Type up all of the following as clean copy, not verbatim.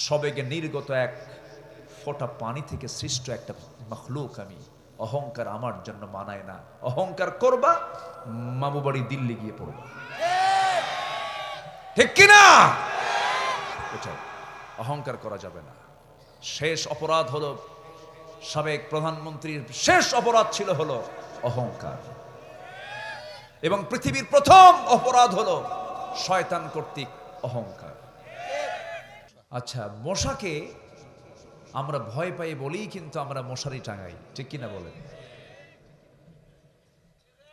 সবেগে নির্গত এক ফোঁটা পানি থেকে সৃষ্ট একটা মখলুক আমি। অহংকার আমার জন্য মানায় না। অহংকার করবা, মামু বাড়ি দিল্লি গিয়ে পড়বা। ঠিক কিনা? এটাই, অহংকার করা যাবে না। শেষ অপরাধ হলো, সাবেক প্রধানমন্ত্রীর শেষ অপরাধ ছিল হলো অহংকার। এবং পৃথিবীর প্রথম অপরাধ হলো শয়তান কর্তৃক অহংকার। আচ্ছা, মশাকে আমরা ভয় পাই বলেই কিন্তু আমরা মশারি টাঙাই, ঠিক কিনা বলেন?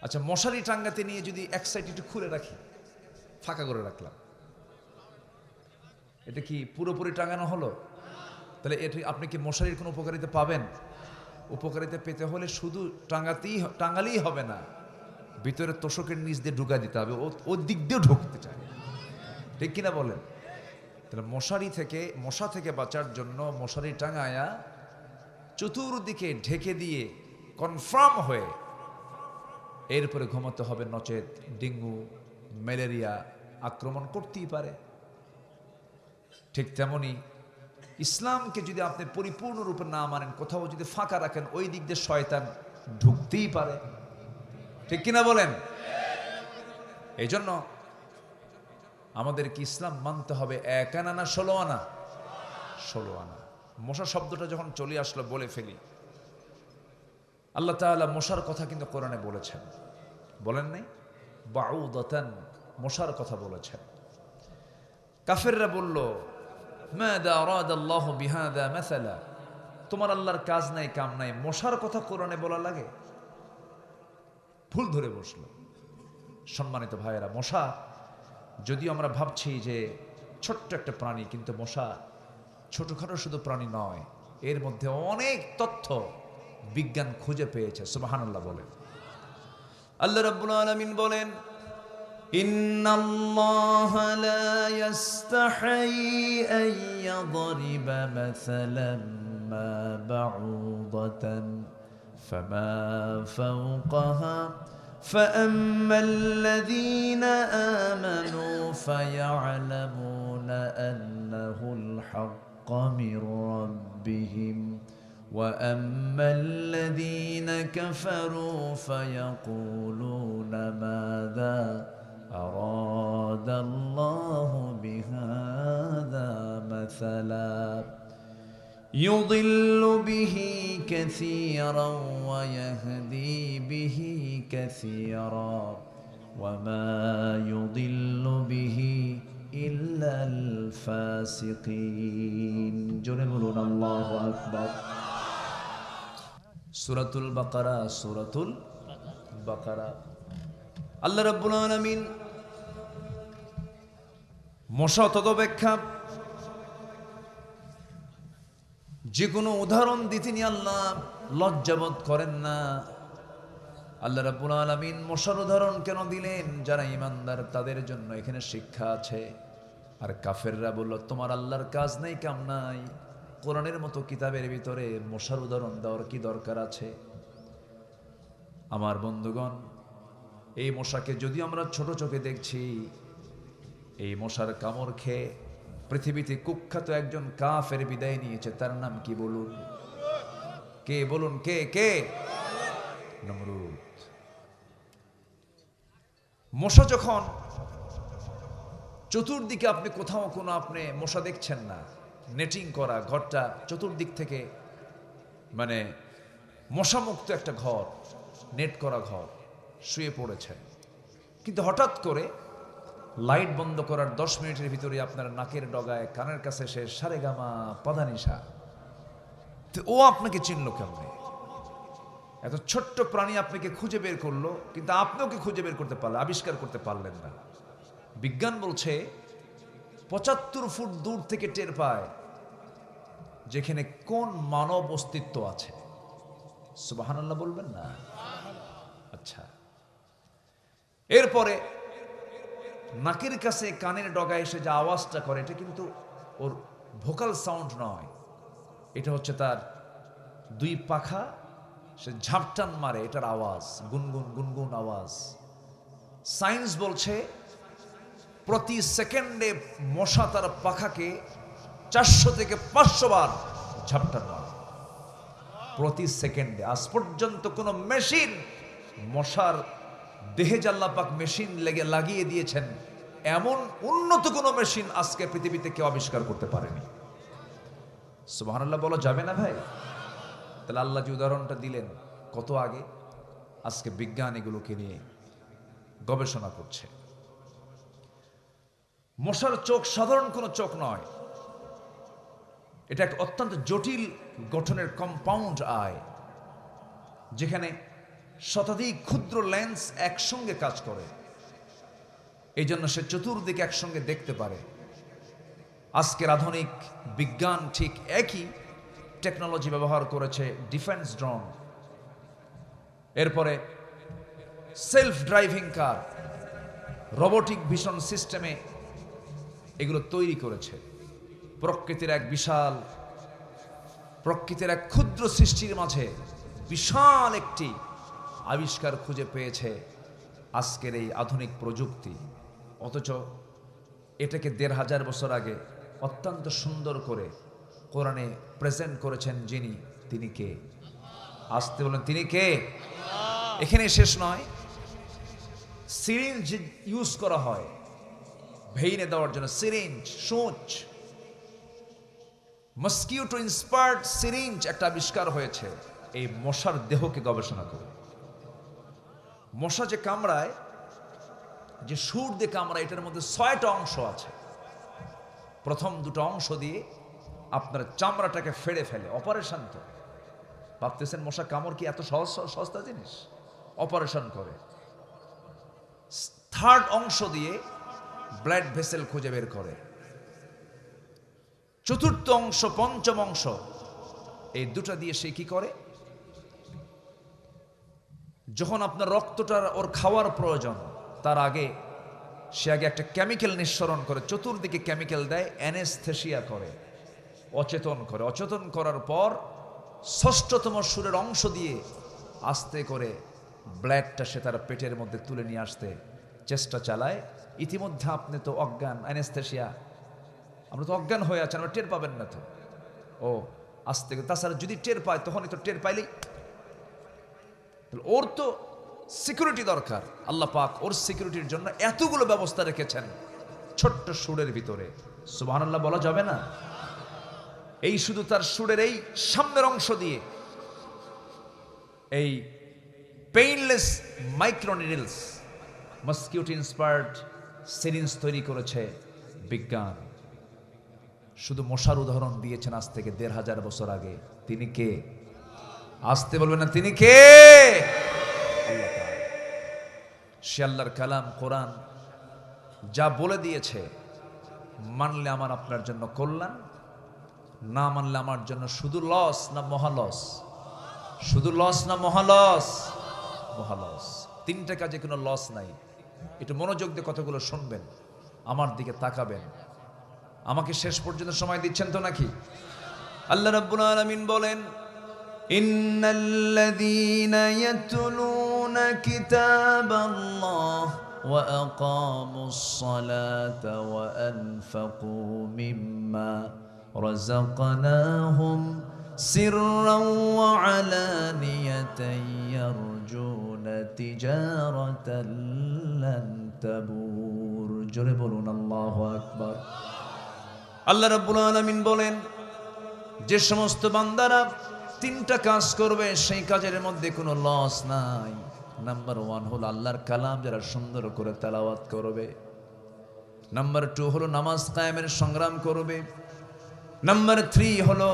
আচ্ছা, মশারি টাঙ্গাতে নিয়ে যদি এক সাইড একটু খুলে রাখি, ফাঁকা করে রাখলাম, এটা কি পুরোপুরি টাঙানো হলো? তাহলে এটা আপনি কি মশারির কোনো উপকারিতা পাবেন? উপকারিতা পেতে হলে শুধু টাঙালেই হবে না, ভিতরে তোষকের নিচ দিয়ে ঢুকা দিতে হবে, ও দিক দিয়ে ঢুকতে চায়, ঠিক কিনা বলেন? তাহলে মশা থেকে বাঁচার জন্য মশারি টাঙায়া চতুর্দিকে ঢেকে দিয়ে কনফার্ম হয়ে এরপরে ঘুমাতে হবে, নচেত ডেঙ্গু ম্যালেরিয়া আক্রমণ করতেই পারে। ঠিক তেমনি ইসলামকে যদি আপনি পরিপূর্ণরূপে না মানেন, কোথাও যদি ফাঁকা রাখেন, ওই দিক দিয়ে শয়তান ঢুকতেই পারে, ঠিক কিনা বলেন? এই জন্য আমাদেরকে ইসলাম মানতে হবে এক আনা না 16 আনা? 16 আনা। মশা শব্দটা যখন চলে আসলো বলে ফেলি, আল্লাহ তাআলা মশার কথা কিন্তু কোরআনে বলেছেন, বলেন নাই? বাউদাতান, মশার কথা বলেছেন। কাফেররা বলল, মাযা আরাদাল্লাহু বিহাযা মাসালা, তোমার আল্লাহর কাজ নাই কাম নাই, মশার কথা কোরআনে বলা লাগে? ভুল ধরে বসলো। সম্মানিত ভাইয়েরা, মশা যদিও আমরা ভাবছি যে ছোট্ট একটা প্রাণী, কিন্তু মশা ছোটখাটো শুধু প্রাণী নয়, এর মধ্যে অনেক তথ্য বিজ্ঞান খুঁজে পেয়েছে। সুবহানাল্লাহ বলেন। আল্লাহ রাব্বুল আলামিন বলেন, ইন্নাল্লাহা লা ইস্তাহি আন ইয়াদরিবা মাসালান মা বাউদাতান ফামা ফাওকাহা فأما الذين آمنوا فيعلمون أنه الحق من ربهم وأما الذين كفروا فيقولون ماذا أراد الله بهذا مثلا يضل به كثيرا ويهدي به كثيرا وما يضل به إلا الفاسقين جل بلون الله أكبر سورة البقرة سورة البقرة আল্লাহ রাব্বুল আলামিন মশা তদপেক্ষা যে কোনো উদাহরণ দিতে নিয়ে আল্লাহ লজ্জাবোধ করেন না। আল্লাহ রাব্বুল আলামিন মশার উদাহরণ কেন দিলেন? যারা ঈমানদার তাদের জন্য এখানে শিক্ষা আছে। আর কাফেররা বলল, তোমার আল্লাহর কাজ নাই কাম নাই, কোরআনের মতো কিতাবের ভিতরে মশার উদাহরণ দেওয়ার কি দরকার আছে? আমার বন্ধুগণ, এই মশাকে যদি আমরা ছোট চোখে দেখছি, এই মশার কামড় খেয়ে পৃথিবীতে কুখ্যাত একজন কাফের বিদায় নিয়েছে। তার নাম কি বলুন? কে বলুন? কে কে? নমরুদ। মশা যখন চতুর্দিকে, আপনি কোথাও কোনো আপনি মশা দেখছেন না, নেটিং করা ঘরটা চতুর্দিক থেকে মানে মশামুক্ত একটা ঘর, নেট করা ঘর, শুয়ে পড়েছে, কিন্তু হঠাৎ করে লাইট বন্ধ করার 10 মিনিটের ভিতরে আপনার নাকের ডগায় কানের কাছে সে সারেগামা পাদানিসা, তো ও আপনাকে চিনল কেমনে? এত ছোট্ট প্রাণী আপনাকে খুঁজে বের করলো, কিন্তু আপনি ওকে খুঁজে বের করতে পারলেন, আবিষ্কার করতে পারলেন না। বিজ্ঞান বলছে 75 ফুট দূর থেকে টের পায় যেখানে কোন মানব অস্তিত্ব আছে। সুবহানাল্লাহ বলবেন না? আচ্ছা, এরপরে নাকের কাছে কানের ডগায় এসে যে আওয়াজটা করে, এটা কিন্তু ওর ভোকাল সাউন্ড নয়, এটা হচ্ছে তার 2 পাখা, সে ঝাপটান মারে, এটার আওয়াজ, গুনগুন গুনগুন আওয়াজ। সায়েন্স বলছে প্রতি সেকেন্ডে মশা তার পাখাকে 400 থেকে 500 বার ঝাপটা মারে প্রতি সেকেন্ডে। আজ পর্যন্ত কোনো মেশিন মশার দেহে আল্লাহ পাক মেশিন লাগিয়ে দিয়েছেন, এমন উন্নত কোনো মেশিন আজকে পৃথিবীতে কেউ আবিষ্কার করতে পারেনি। সুবহানাল্লাহ বলা যাবে না ভাই? তাহলে আল্লাহ যে উদাহরণটা দিলেন কত আগে, আজকে বিজ্ঞান এগুলোকে নিয়ে গবেষণা করছে। মশার চোখ সাধারণ কোনো চোখ নয়, এটা একটা অত্যন্ত জটিল গঠনের কম্পাউন্ড আই, যেখানে শতাধিক ক্ষুদ্র লেন্স একসঙ্গে কাজ করে, এই জন্য সে চতুর্দিকে একসঙ্গে দেখতে পারে। আজকের আধুনিক বিজ্ঞান ঠিক একই টেকনোলজি ব্যবহার করেছে ডিফেন্স ড্রোন, এরপরে সেলফ ড্রাইভিং কার, রোবোটিক ভিশন সিস্টেমে এগুলো তৈরি করেছে। প্রকৃতির এক ক্ষুদ্র সৃষ্টির মাঝে বিশাল একটি আবিষ্কার খুঁজে পেয়েছে আজকের এই আধুনিক প্রযুক্তি। অথচ এটাকে ১৫০০ বছর আগে অত্যন্ত সুন্দর করে কোরআনে প্রেজেন্ট করেছেন যিনি, তিনি কে? আসতে বলেন, তিনি কে? এখানে শেষ নয়, সিরিঞ্জ ইউজ করা হয় ভেইনে দেওয়ার জন্য, সিরিঞ্জ, সূচ, মস্কিউটো ইন্সপায়ার্ড সিরিঞ্জ একটা আবিষ্কার হয়েছে এই মশার দেহকে গবেষণা করে। মশা যে কামড়ায়, যে সুর দিয়ে কামড়ায়, এটার মধ্যে ৬টা অংশ আছে। প্রথম দুটো অংশ দিয়ে আপনার চামড়াটাকে ফেড়ে ফেলে, অপারেশন তো। ভাবতেছেন মশা কামড় কি এত সস্তা জিনিস? অপারেশন করে। থার্ড অংশ দিয়ে ব্লাড ভেসেল খুঁজে বের করে। চতুর্থ অংশ, পঞ্চম অংশ, এই দুটো দিয়ে সে কি করে, যখন আপনার রক্তটার ওর খাওয়ার প্রয়োজন, তার আগে সে একটা কেমিক্যাল নিঃসরণ করে, চতুর্দিকে কেমিক্যাল দেয়, অ্যানেস্থেসিয়া করে, অচেতন করে। অচেতন করার পর ষষ্ঠতম সুরের অংশ দিয়ে আস্তে করে ব্লাডটা সে তার পেটের মধ্যে তুলে নিয়ে আসতে চেষ্টা চালায়। ইতিমধ্যে আপনি তো অজ্ঞান, অ্যানেস্থেসিয়া, আমরা তো অজ্ঞান হয়ে আছেন, আমরা টের পাবেন না তো। ও আস্তে করে, তাছাড়া যদি টের পায় তখনই তো, টের পাইলেই ওর তো সিকিউরিটি দরকার। আল্লাহ পাক ওর সিকিউরিটির জন্য এতগুলো ব্যবস্থা রেখেছেন ছোট্ট সুরের ভিতরে। সুবহানাল্লাহ বলা যাবে না? এই শুধু তার সুরের এই সামনের অংশ দিয়ে এই পেইনলেস মাইক্রোনিডলস, মস্কিউটো ইন্সপায়ার্ড সিরিঞ্জ তৈরি করেছে বিজ্ঞান। শুধু মশার উদাহরণ দিয়েছেন আজ থেকে ১৫০০ বছর আগে। তিনি কে? আসতে বলবেন না, তিনি কে? আল্লাহ তাআলা। সে আল্লাহর কালাম কোরআন যা বলে দিয়েছে, মানলে আমার আপনার জন্য কল্যাণ, না মানলে আমার জন্য শুধু লস না মহালস? শুধু লস না মহালস? মহালস। তিনটা কাজে কোনো লস নাই। একটু মনোযোগ দিয়ে কথাগুলো শুনবেন, আমার দিকে তাকাবেন। আমাকে শেষ পর্যন্ত সময় দিচ্ছেন তো নাকি? আল্লাহ রাব্বুল আলামিন বলেন, ইন্নাল্লাযীনা ইয়াতলুনা কিতাবাল্লাহ ওয়া আকামুস সালাতা ওয়া আনফাকু মিম্মা রাযাকনাহুম সিররান ওয়া আলানিয়াতান ইয়ারজুনা তিজারাতান লান তাবুর। জোরে বলুন আল্লাহু আকবার। আল্লাহ রাব্বুল আলামিন বলেন, যে সমস্ত বান্দারা তিনটা কাজ করবে সেই কাজের মধ্যে কোনো লস নাই। নাম্বার 1 হলো আল্লাহর কালাম যারা সুন্দর করে তেলাওয়াত করবে। নাম্বার 2 হলো নামাজ কায়েমের সংগ্রাম করবে। নাম্বার 3 হলো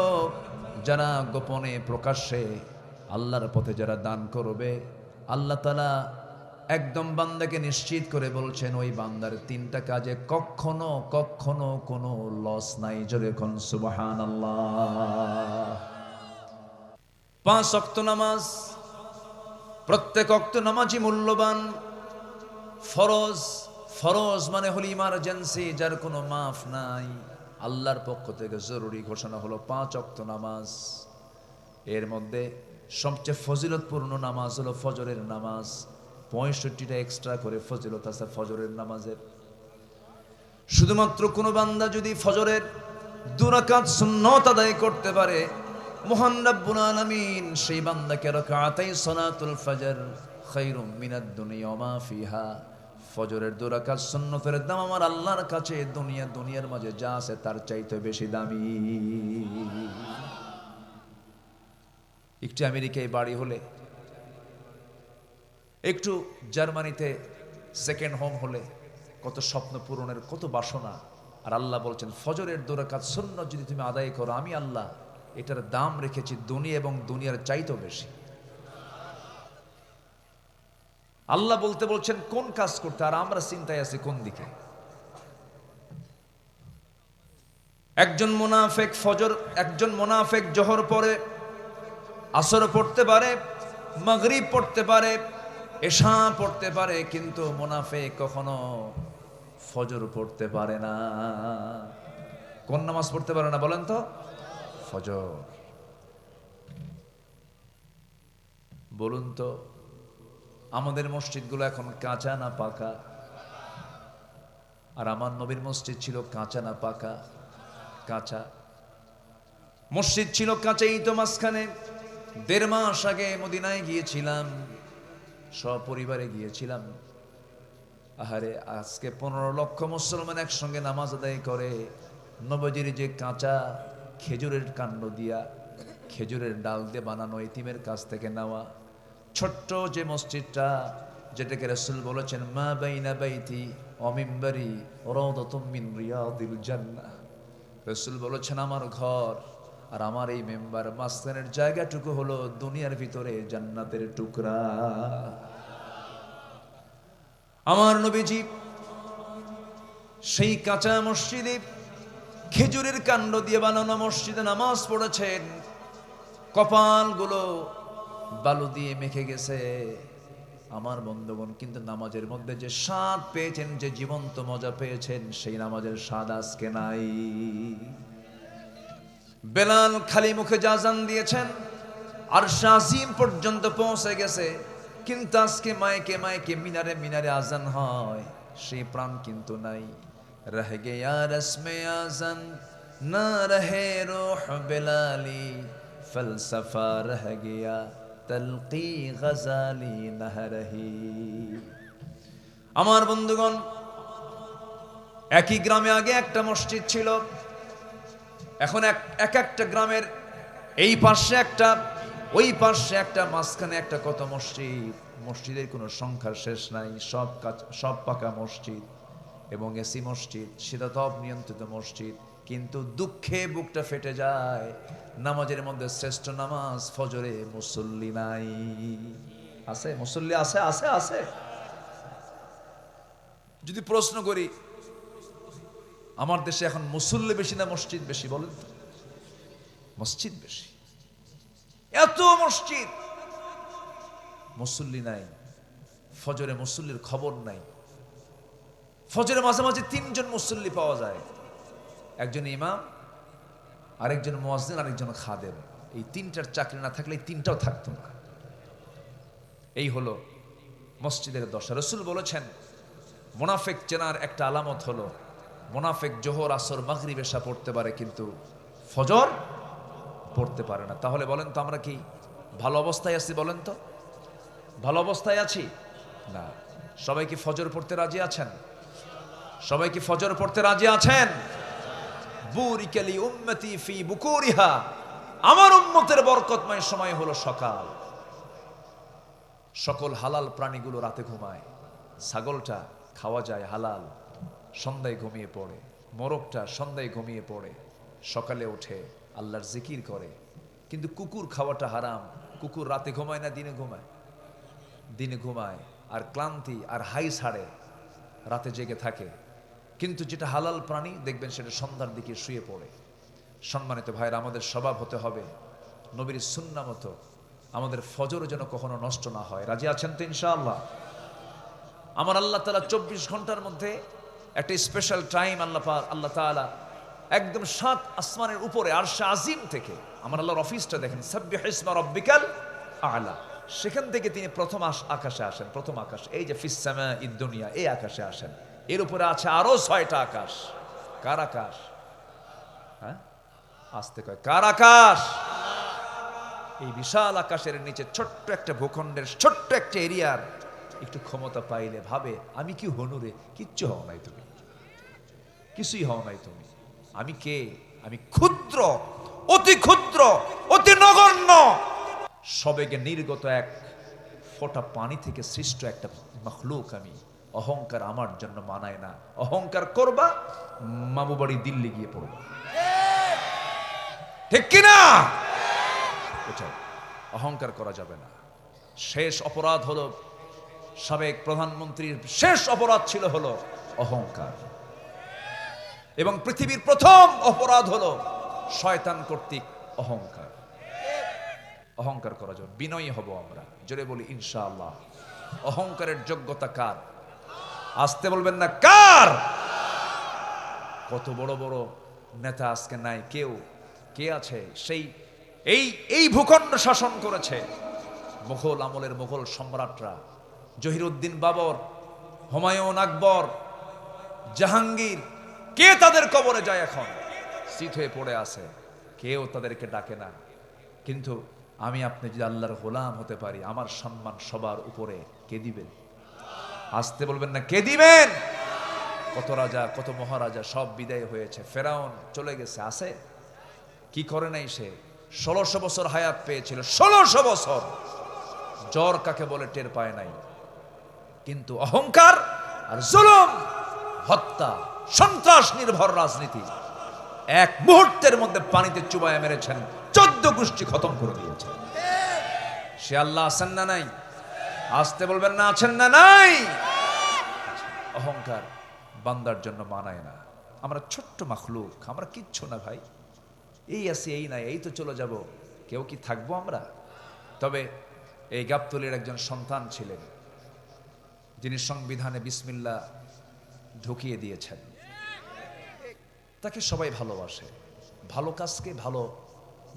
যারা গোপনে প্রকাশ্যে আল্লাহর পথে যারা দান করবে। আল্লাহ তাআলা একদম বান্দাকে নিশ্চিত করে বলছেন, ওই বান্দার তিনটা কাজে কখনো কখনো কোনো লস নাই। জোরে কোন সুবহানাল্লাহ। 5 ওয়াক্ত নামাজ, প্রত্যেক ওয়াক্ত নামাজই মূল্যবান। ফরজ, ফরজ মানে হলো ইমার্জেন্সি, যার কোনো মাফ নাই। আল্লাহর পক্ষ থেকে জরুরি ঘোষণা হলো 5 ওয়াক্ত নামাজ। এর মধ্যে সবচেয়ে ফজিলতপূর্ণ নামাজ হলো ফজরের নামাজ। 65টা এক্সট্রা করে ফজিলত আছে ফজরের নামাজের। শুধুমাত্র কোনো বান্দা যদি ফজরের দুরাকাত সুন্নত আদায় করতে পারে, মহান রব্বুল আলামিন সেই বান্দাকে রাকাতাই সালাতুল ফজর খায়রুম মিনাদ দুনিয়া ওয়া মা ফিহা, ফজরের দুরাকাত সুন্নতের দাম আমার আল্লাহর কাছে দুনিয়ার মাঝে যা আছে তার চাইতে বেশি দামি। একটু আমেরিকায় বাড়ি হলে, একটু জার্মানিতে সেকেন্ড হোম হলে কত স্বপ্ন পূরণের কত বাসনা। আর আল্লাহ বলছেন ফজরের দুরাকাত সুন্নত যদি তুমি আদায় করো, আমি আল্লাহ এটার দাম রেখেছি দুনিয়া এবং দুনিয়ার চাইতেও বেশি। আল্লাহ বলতে বলছেন কোন কাজ করতে, আর আমরা চিন্তায় আছি কোন দিকে। একজন মুনাফিক জোহর পরে আসর পড়তে পারে, মাগরিব পড়তে পারে, এশা পড়তে পারে, কিন্তু মুনাফিক কখনো ফজর পড়তে পারে না। কোন নামাজ পড়তে পারে না বলেন তো? ফজর। বলুন তো আমাদের মসজিদগুলো এখন কাঁচা না পাকা? আর আমার নবীর মসজিদ ছিল কাঁচা না পাকা? কাঁচা। মসজিদ ছিল কাঁচাই তো। মাঝখানে 1.5 মাস আগে মদিনায় গিয়েছিলাম, সপরিবারে গিয়েছিলাম। আহারে, আজকে 15 লক্ষ মুসলমান একসঙ্গে নামাজ আদায় করে। নবীজির যে কাঁচা খেজুরের কাণ্ড দিয়া, খেজুরের ডাল দিয়ে বানানো, এতিমের কাছ থেকে নেওয়া ছোট্ট যে মসজিদটা, যেটাকে রাসূল বলেছেন মা বাইনা বাইতি ওয়া মিম্বারি রাউদাতুম মিন রিয়াদিল জান্নাহ। রাসূল বলেছেন আমার ঘর আর আমার এই মেম্বার মাঝখানের জায়গাটুকু হলো দুনিয়ার ভিতরে জান্নাতের টুকরা। আমার নবীজি সেই কাঁচা মসজিদে খেজুরের কাণ্ড দিয়ে বানানো মসজিদে নামাজ পড়েছেন। কপালগুলো বালু দিয়ে মেখে গেছে আমার বন্ধুগণ, কিন্তু নামাজের মধ্যে যে স্বাদ পেয়েছেন, যে জীবন্ত মজা পেয়েছেন, সেই নামাজের স্বাদ আজকে নাই। বেলাল খালি মুখে আযান দিয়েছেন, আর শাজিম পর্যন্ত পৌঁছে গেছে, কিন্তু আজকে মাইকে মাইকে মিনারে আযান হয়, সেই প্রাণ কিন্তু নাই। রহ গয়া রসমে আযান না রহে রূহ বেলালি, ফলসফা রহ গয়া তলকি গজালি নহরহি। আমার বন্ধুগণ, একই গ্রামে আগে একটা মসজিদ ছিল, এখন একটা গ্রামের এই পাশে একটা, ওই পাশে একটা, মাঝখানে একটা, কত মসজিদ। মসজিদের কোনো সংখ্যার শেষ নাই। সব পাকা মসজিদ এবং এসি মসজিদ, শীতাতপ নিয়ন্ত্রিত মসজিদ। কিন্তু দুঃখে বুকটা ফেটে যায়, নামাজের মধ্যে শ্রেষ্ঠ নামাজ ফজরে মুসল্লি নাই। আছে মুসল্লি? আছে আছে আছে। যদি প্রশ্ন করি আমার দেশে এখন মুসল্লি বেশি না মসজিদ বেশি বলেন তো? মসজিদ বেশি। এত মসজিদ, মুসল্লি নাই। ফজরে মুসল্লির খবর নাই। ফজরে মাঝে মাঝে 3 জন মুসল্লি পাওয়া যায়, একজন ইমাম, আরেকজন মুয়াজ্জিন, আরেকজন খাদেম। এই 3টার চাকরি না থাকলে এই 3টাও থাকতো না। এই হলো মসজিদের দশা। রাসূল বলেছেন মুনাফিক চেনার একটা আলামত হলো মুনাফিক জোহর আসর মাগরিব এশা পড়তে পারে কিন্তু ফজর পড়তে পারে না। তাহলে বলেন তো আমরা কি ভালো অবস্থায় আছি? বলেন তো ভালো অবস্থায় আছি না? সবাই কি ফজর পড়তে রাজি আছেন? সবাই কি ফজর পড়তে রাজি আছেন? বুরিকালি উম্মতি ফি বুকুরিহা, আমার উম্মতের বরকতময় সময় হলো সকাল। সকল হালাল প্রাণীগুলো রাতে ঘুমায়। ছাগলটা খাওয়া যায় হালাল, সন্ধ্যায় ঘুমিয়ে পড়ে। মোরগটা সন্ধ্যায় ঘুমিয়ে পড়ে, সকালে উঠে আল্লাহর জিকির করে। কিন্তু কুকুর খাওয়াটা হারাম। কুকুর রাতে ঘুমায় না দিনে ঘুমায়? দিনে ঘুমায়, আর ক্লান্তি আর হাই ছাড়ে, রাতে জেগে থাকে। কিন্তু যেটা হালাল প্রাণী দেখবেন সেটা সন্ধ্যার দিকে শুয়ে পড়ে। সম্মানিত ভাইরা, আমাদের স্বভাব হতে হবে নবীর সুন্নাহ মতো আমাদের ফজর যেন কখনো নষ্ট না হয়। রাজি আছেন তো ইনশাআল্লাহ? আমার আল্লাহ তাআলা 24 ঘন্টার মধ্যে একটা স্পেশাল টাইম আল্লাহ তাআলা একদম 7 আসমানের উপরে আরশে আজিম থেকে, আমার আল্লাহর অফিসটা দেখেন, সাব্বিহ ইসমা রাব্বিকাল আ'লা, সেখান থেকে তিনি প্রথম আকাশে আসেন। প্রথম আকাশ, এই যে ফিস সামাঈদ দুনিয়া, এই আকাশে আসেন। এর উপরে আছে আরো 6টা আকাশ। কার আকাশ? হ্যাঁ, আসতে কয় কার আকাশ? এই বিশাল আকাশের নিচে ছোট্ট একটা ভূখণ্ডের ছোট্ট একটা এরিয়ার একটু ক্ষমতা পাইলে ভাবে আমি কি হনুরে? কিচ্ছু হও নাই তুমি, কিছুই হও নাই তুমি। আমি কে? আমি ক্ষুদ্র, অতি ক্ষুদ্র, অতি নগণ্য, সবেগে নির্গত এক ফোঁটা পানি থেকে সৃষ্ট একটা মখলুক আমি। অহংকার আমার জন্য মানায় না। অহংকার করবা, মামু বাড়ি দিল্লি গিয়ে পড়বা। ঠিক কিনা? অহংকার করা যাবে না। শেষ অপরাধ হলো, সাবেক প্রধানমন্ত্রীর শেষ অপরাধ ছিল হলো অহংকার, এবং পৃথিবীর প্রথম অপরাধ হলো শয়তান কর্তৃক অহংকার। অহংকার করা যাবে, বিনয়ী হব আমরা। জোরে বলি ইনশাআল্লাহ। অহংকারের যোগ্যতা কার? আসতে বলবেন না কার? কত বড় বড় নেতা আজকে নাই। কেউ কে আছে সেই এই ভূখণ্ড শাসন করেছে মুঘল আমলের মুঘল সম্রাটরা। জহিরুদ্দিন বাবর, হুমায়ুন আকবর, জাহাঙ্গীর, কে তাদের কবরে যায় এখন? শীত হয়ে পড়ে আছে, কেউ তাদেরকে ডাকে না। কিন্তু আমি আপনি যদি আল্লাহর গোলাম হতে পারি, আমার সম্মান সবার উপরে কে দিবেন? আসতে বলবেন না কে দিবেন? কত রাজা, কত মহারাজা সব বিদায় হয়েছে। ফেরাউন চলে গেছে, আছে কি করে নাই সে? 1600 বছর হায়াত পেয়েছিল, 1600 বছর। জ্বর কাকে বলে টের পায় নাই। কিন্তু অহংকার আর জুলুম, হত্যা, সন্ত্রাস নির্ভর রাজনীতি এক মুহূর্তের মধ্যে পানিতে চুবাইয়া মেরেছেন, 14 গোষ্ঠী খতম করে দিয়েছেন। সে আল্লাহ আছেন না নাই? আসতে বলবেন না আছেন না নাই? অহংকার বান্দার জন্য মানায় না। আমরা ছোট্ট মাখলুক, আমরা কিচ্ছু না ভাই। এই আছি, এই নাই, এই তো চলে যাব, কেউ কি থাকবো আমরা? তবে এই গাবতলীর একজন সন্তান ছিলেন, যিনি সংবিধানে বিসমিল্লাহ ঢুকিয়ে দিয়েছেন। তাকে সবাই ভালোবাসে। ভালো কাজকে ভালো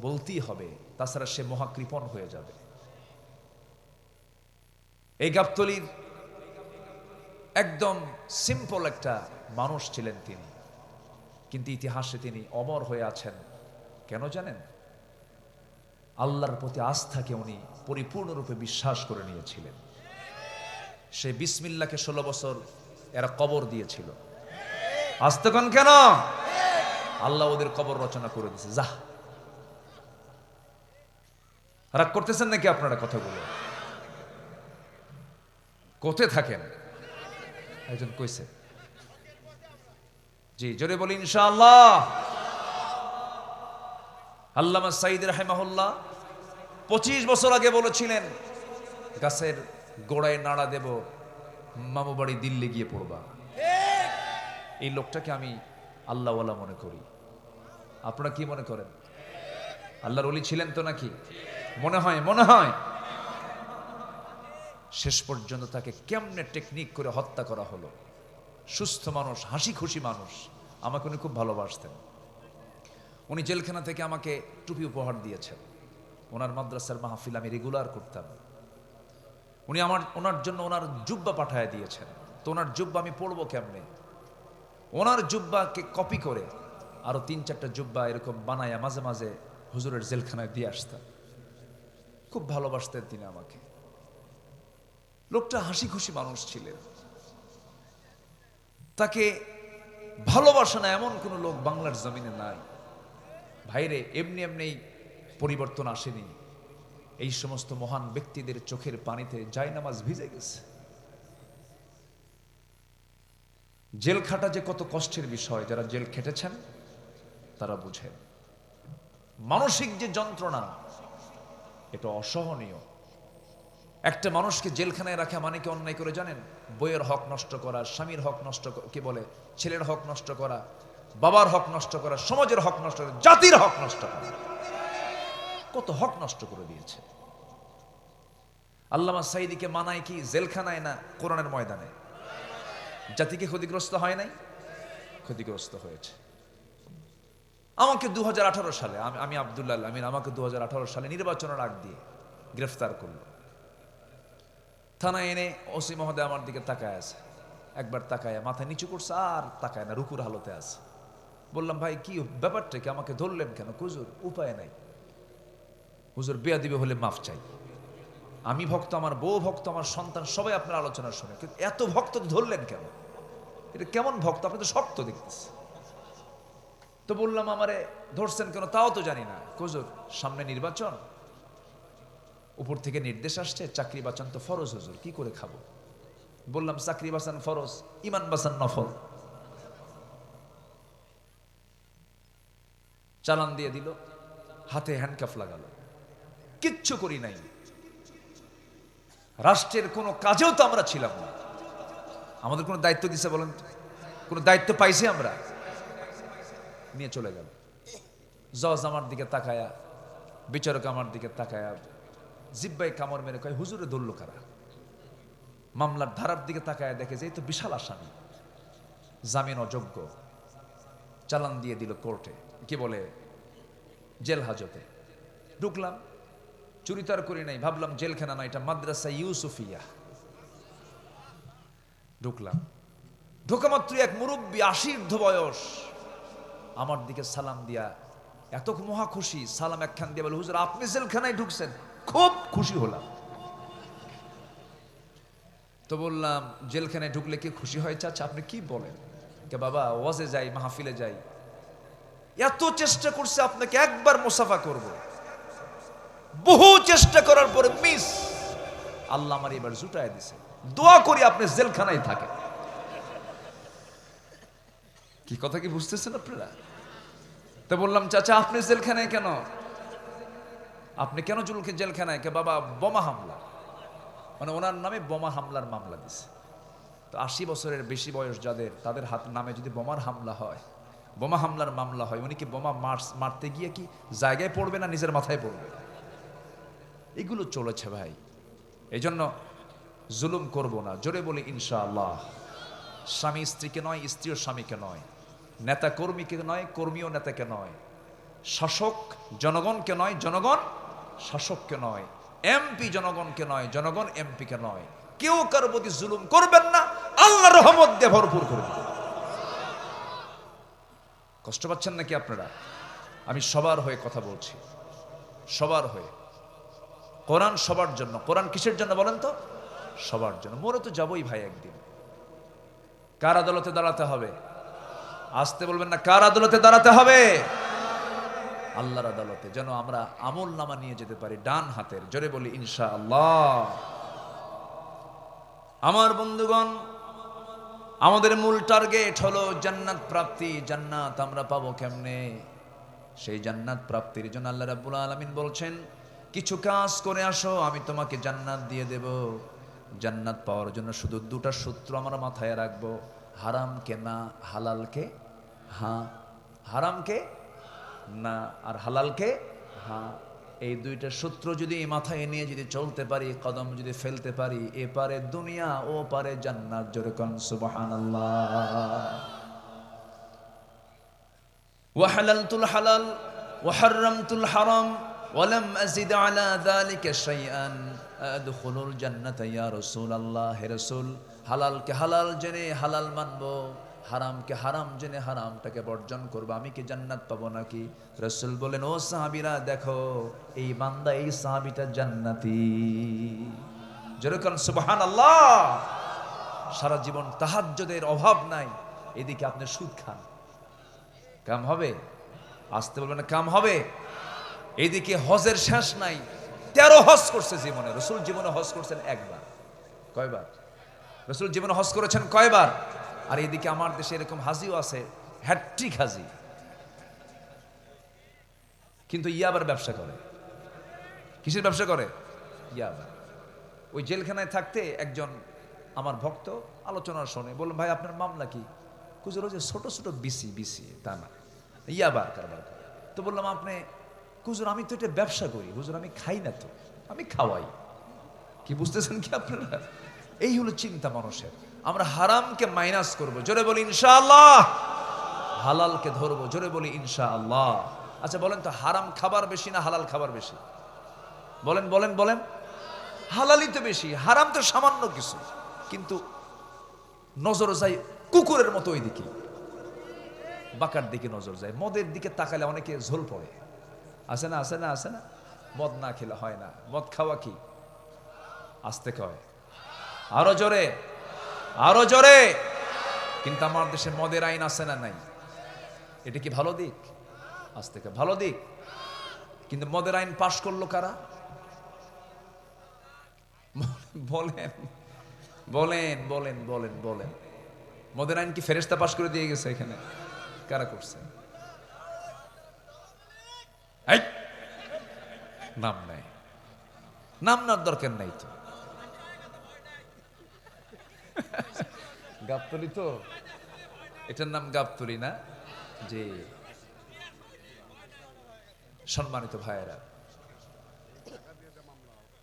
বলতেই হবে, তাছাড়া সে মহাকৃপণ হয়ে যাবে। এই গাবতলীর একদম সিম্পল একটা মানুষ ছিলেন তিনি, কিন্তু ইতিহাসে তিনি অমর হয়ে আছেন। কেন জানেন? আল্লাহর প্রতি আস্থাকে উনি পরিপূর্ণরূপে বিশ্বাস করে নিয়েছিলেন। সে বিসমিল্লাহকে 16 বছর এরা কবর দিয়েছিল। আস্তে কোন কেন? আল্লাহ ওদের কবর রচনা করে দিয়েছে। যা, রাগ করতেছেন নাকি আপনারা? কথাগুলো কোথায় থাকেন? একজন কইছে, জি জোরে বলি ইনশাআল্লাহ। আল্লামা সাঈদ রাহিমাহুল্লাহ 25 বছর আগে বলেছিলেন, গাছের গোড়ায় নাড়া দেব, মামু বাড়ি দিল্লি গিয়ে পড়বা। এই লোকটাকে আমি আল্লাহওয়ালা মনে করি। আপনারা কি মনে করেন? আল্লাহর ওলি ছিলেন তো নাকি? মনে হয়, মনে হয়। শেষ পর্যন্ত তাকে কেমনে টেকনিক করে হত্যা করা হলো। সুস্থ মানুষ, হাসি খুশি মানুষ, আমাকে উনি খুব ভালোবাসতেন। উনি জেলখানা থেকে আমাকে টুপি উপহার দিয়েছেন। ওনার মাদ্রাসার মাহফিল আমি রেগুলার করতাম। উনি ওনার জন্য ওনার জুব্বা পাঠায় দিয়েছেন। তো ওনার জুব্বা আমি পড়বো কেমনে? ওনার জুব্বাকে কপি করে আরো 3-4টা জুব্বা এরকম বানায়া মাঝে মাঝে হুজুরের জেলখানায় দিয়ে আসতাম। খুব ভালোবাসতেন তিনি আমাকে। লোকটা হাসি খুশি মানুষ ছিলেন। তাকে ভালোবাসে না এমন কোন লোক বাংলার জমিনে নাই। ভাইরে, এমনি এমনি পরিবর্তন আসেনি। এই সমস্ত মহান ব্যক্তিদের চোখের পানিতে জায়নামাজ ভিজে গেছে। জেল খাটা যে কত কষ্টের বিষয়, যারা জেল খেটেছেন তারা বুঝেন। মানসিক যে যন্ত্রণা, এটা অসহনীয়। একটা মানুষকে জেলখানায় রাখা মানে কি অন্যায় করে জানেন? বইয়ের হক নষ্ট করা, স্বামীর হক নষ্ট, কি বলে, ছেলের হক নষ্ট করা, বাবার হক নষ্ট করা, সমাজের হক নষ্ট করা, জাতির হক নষ্ট করা। কত হক নষ্ট করে দিয়েছে। আল্লামা সাঈদীকে মানায় কি জেলখানায় না কোরআনের ময়দানে? জাতিকে ক্ষতিগ্রস্ত হয় নাই? ক্ষতিগ্রস্ত হয়েছে। আমাকে 2018 সালে, আমি আব্দুল্লাহ আমিন, আমাকে 2018 সালে নির্বাচনের আগ দিয়ে গ্রেফতার করলো। থানায় এনে ওসি মহোদয় আমার দিকে তাকায় আছে। একবার তাকায় মাথা নিচু করছে, আর তাকায় না, রুকুর হালতে আছে। বললাম ভাই কি ব্যাপারটা কি, আমাকে ধরলেন কেন? হুজুর উপায় নাই, হুজুর বেয়াদবি হলে মাফ চাই, আমি ভক্ত, আমার বউ ভক্ত, আমার সন্তান সবাই আপনার আলোচনা শুনে, কিন্তু এত ভক্ত ধরলেন কেন? এটা কেমন ভক্ত, আপনি তো শক্ত দেখতেছি। তো বললাম আমারে ধরছেন কেন তাও তো জানি না। হুজুর সামনে নির্বাচন, উপর থেকে নির্দেশ আসছে, চাকরি বাঁচান তো ফরজ, হুজুর কি করে খাবো? বললাম চাকরি বাঁচান ফরজ, ইমান বাঁচান নফল। চালান দিয়ে দিল, হাতে হ্যান্ডকাফ লাগালো, কিচ্ছু করি নাই। রাষ্ট্রের কোনো কাজেও তো আমরা ছিলাম না, আমাদের কোনো দায়িত্ব দিছে বলেন তো? কোনো দায়িত্ব পাইছি আমরা? নিয়ে চলে গেল। জজ আমার দিকে তাকায়া, বিচারক আমার দিকে তাকায়া জিব্বাই কামড় মেরে কয় হুজুরে ধরল কারা? মামলার ধারার দিকে তাকায় দেখে যে এই তো বিশাল আসামি, জামিন অযোগ্য। চালান দিয়ে দিল কোর্টে, কি বলে জেল হাজতে। ঢুকলাম, চুরি তো আর করি নাই, ভাবলাম জেলখানা না, এটা মাদ্রাসা ইউসুফিয়া। ঢুকলাম, ঢোকা মাত্র এক মুরব্বী 80 বয়স আমার দিকে সালাম দিয়া এত মহা খুশি, সালাম একখান দিয়ে বলে হুজুর আপনি জেলখানায় ঢুকছেন, খুব খুশি হলাম। তো বললাম জেলখানায় ঢুকলে কি খুশি হয় চাচা? আপনি কি বলেন? কে বাবা ওয়াজে যাই, মাহফিলে যাই, এত চেষ্টা করছে আপনাকে একবার মুসাফা করব, বহু চেষ্টা করার পরে মিস, আল্লাহ আমার এবার জুটায় দিছে, দোয়া করি আপনি জেলখানায় থাকেন। কি কথা কি বুঝতেছেন আপনারা? তো বললাম চাচা আপনি জেলখানায় কেন? আপনি কেন জেলখানায়? কে বাবা বোমা হামলা, মানে ওনার নামে বোমা হামলার মামলা দিছে। তো 80 বছরের বেশি বয়স যাদের, তাদের হাত নামে যদি বোমার হামলা হয়, বোমা হামলার মামলা হয়, উনি কি বোমা মারতে গিয়ে কি জায়গায় পড়বে না নিজের মাথায় পড়বে? এগুলো চলেছে ভাই। এই জন্য জুলুম করব না, জোরে বলি ইনশাআল্লাহ। স্বামী স্ত্রীকে নয়, স্ত্রীও স্বামীকে নয়, নেতা কর্মীকে নয়, কর্মীও নেতাকে নয়, শাসক জনগণকে নয়, জনগণ শাসককে নয়, এমপি জনগণকে নয়, জনগণ এমপিকে নয়। কেউ কারো প্রতি জুলুম করবেন না, আল্লাহর রহমত দিয়ে ভরপুর করবেন। কষ্ট পাচ্ছেন নাকি আপনারা? আমি সবার হয়ে কথা বলছি, সবার হয়ে। কোরআন সবার জন্য। কোরআন কিসের জন্য বলেন তো? সবার জন্য। মরে তো যাবই ভাই একদিন। কার আদালতে দাঁড়াতে হবে? আসতে বলবেন না, কার আদালতে দাঁড়াতে হবে? আল্লাহর আদালতে। যেন আমরা আমল নামা নিয়ে যেতে পারি ডান হাতের, জোরে বলি ইনশাআল্লাহ। আমার বন্ধুগণ, আমাদের মূল টার্গেট হলো জান্নাত প্রাপ্তি। জান্নাত আমরা পাবো কেমনে? সেই জান্নাত প্রাপ্তির জন্য আল্লাহ রাব্বুল আলামিন বলছেন কিছু কাজ করে আসো, আমি তোমাকে জান্নাত দিয়ে দেব। জান্নাত পাওয়ার জন্য শুধু দুটা সূত্র আমরা মাথায় রাখবো, হারামকে না, হালালকে হ্যাঁ। হারামকে না আর হালালকে হ্যাঁ। এই দুইটা সূত্র যদি মাথায় নিয়ে যদি চলতে পারি, কদম যদি ফেলতে পারি, এ পারে দুনিয়া ও পারে জান্নাত। জোরে কোন সুবহানাল্লাহ। ওয়া হালালতুল হালাল ওয়া হারামতুল হারাম ওয়া লাম আযিদ আলা যালিকা শাইআন আদখুলুল জান্নাতা ইয়া রাসূলুল্লাহ। হে রাসূল, হালালকে হালাল জেনে হালাল মানবো, হারামকে হারাম জেনে হারামটাকে বর্জন করবো, আমি কি জান্নাত পাবো নাকি? রাসূল বলেন ও সাহাবীরা দেখো, এই বান্দা, এই সাহাবীটা জান্নাতি। যেরকম সুবহানাল্লাহ। সারা জীবন তাহাজ্জুদের অভাব নাই, এদিকে আপনি সুদ খান, কাম হবে? আসতে বলবেন না, কাম হবে? এইদিকে হজের শেষ নাই, 13 হজ করছে জীবনে। রাসূল জীবনে হজ করছেন একবার। কয়বার? রাসূল জীবনে হজ করেছেন কয়বার? আর এদিকে আমার দেশে এরকম হাজিও আছে, হ্যাট্রিক হাজি, কিন্তু ইয়াবার ব্যবসা করে। কিসের ব্যবসা করে? ইয়াবার। ওই জেলখানায় থাকতে একজন আমার ভক্ত আলোচনা শোনে, বললাম ভাই আপনার মামলা কি? হুজুর ওই যে ছোট ছোট বিসি তা না, ইয়াবার কারবার করে। তো বললাম আপনি? হুজুর আমি তো এটা ব্যবসা করি। হুজুর আমি খাই না তো, আমি খাওয়াই। কি বুঝতেছেন কি আপনারা? এই হলো চিন্তা মানুষের। আমরা হারামকে মাইনাস করব, জোরে বলি ইনশাআল্লাহ। হালালকে ধরবো, জোরে বলি ইনশাআল্লাহ। আচ্ছা বলেন তো, হারাম খাবার বেশি না হালাল খাবার বেশি? বলেন বলেন বলেন। হালালই তো বেশি, হারাম তো সামান্য কিছু, কিন্তু নজর যাই কুকুরের মতো ওইদিকে। বাঁকার দিকে নজর যায়, মদের দিকে তাকালে অনেকে ঝোল পড়ে। আছে না, আছে না, আছে না? মদ না খেলে হয় না। মদ খাওয়া কি? আস্তে কয়, আরো জোরে, আরো জোরে। কিন্তু আমার দেশে মদের আইন আছে না নাই? এটা কি ভালো দিক? আস্তে কয়, ভালো দিক। কিন্তু মদের আইন পাশ করলো কারা? বলেন বলেন বলেন বলেন বলেন। মদের আইন কি ফেরেশতা পাশ করে দিয়ে গেছে? এখানে কারা করছে? এই নাম নাই, নাম নার দরকার নাই তো। গাবতলি তো, এটার নাম গাবতলি না? জি। সম্মানিত ভাইয়েরা,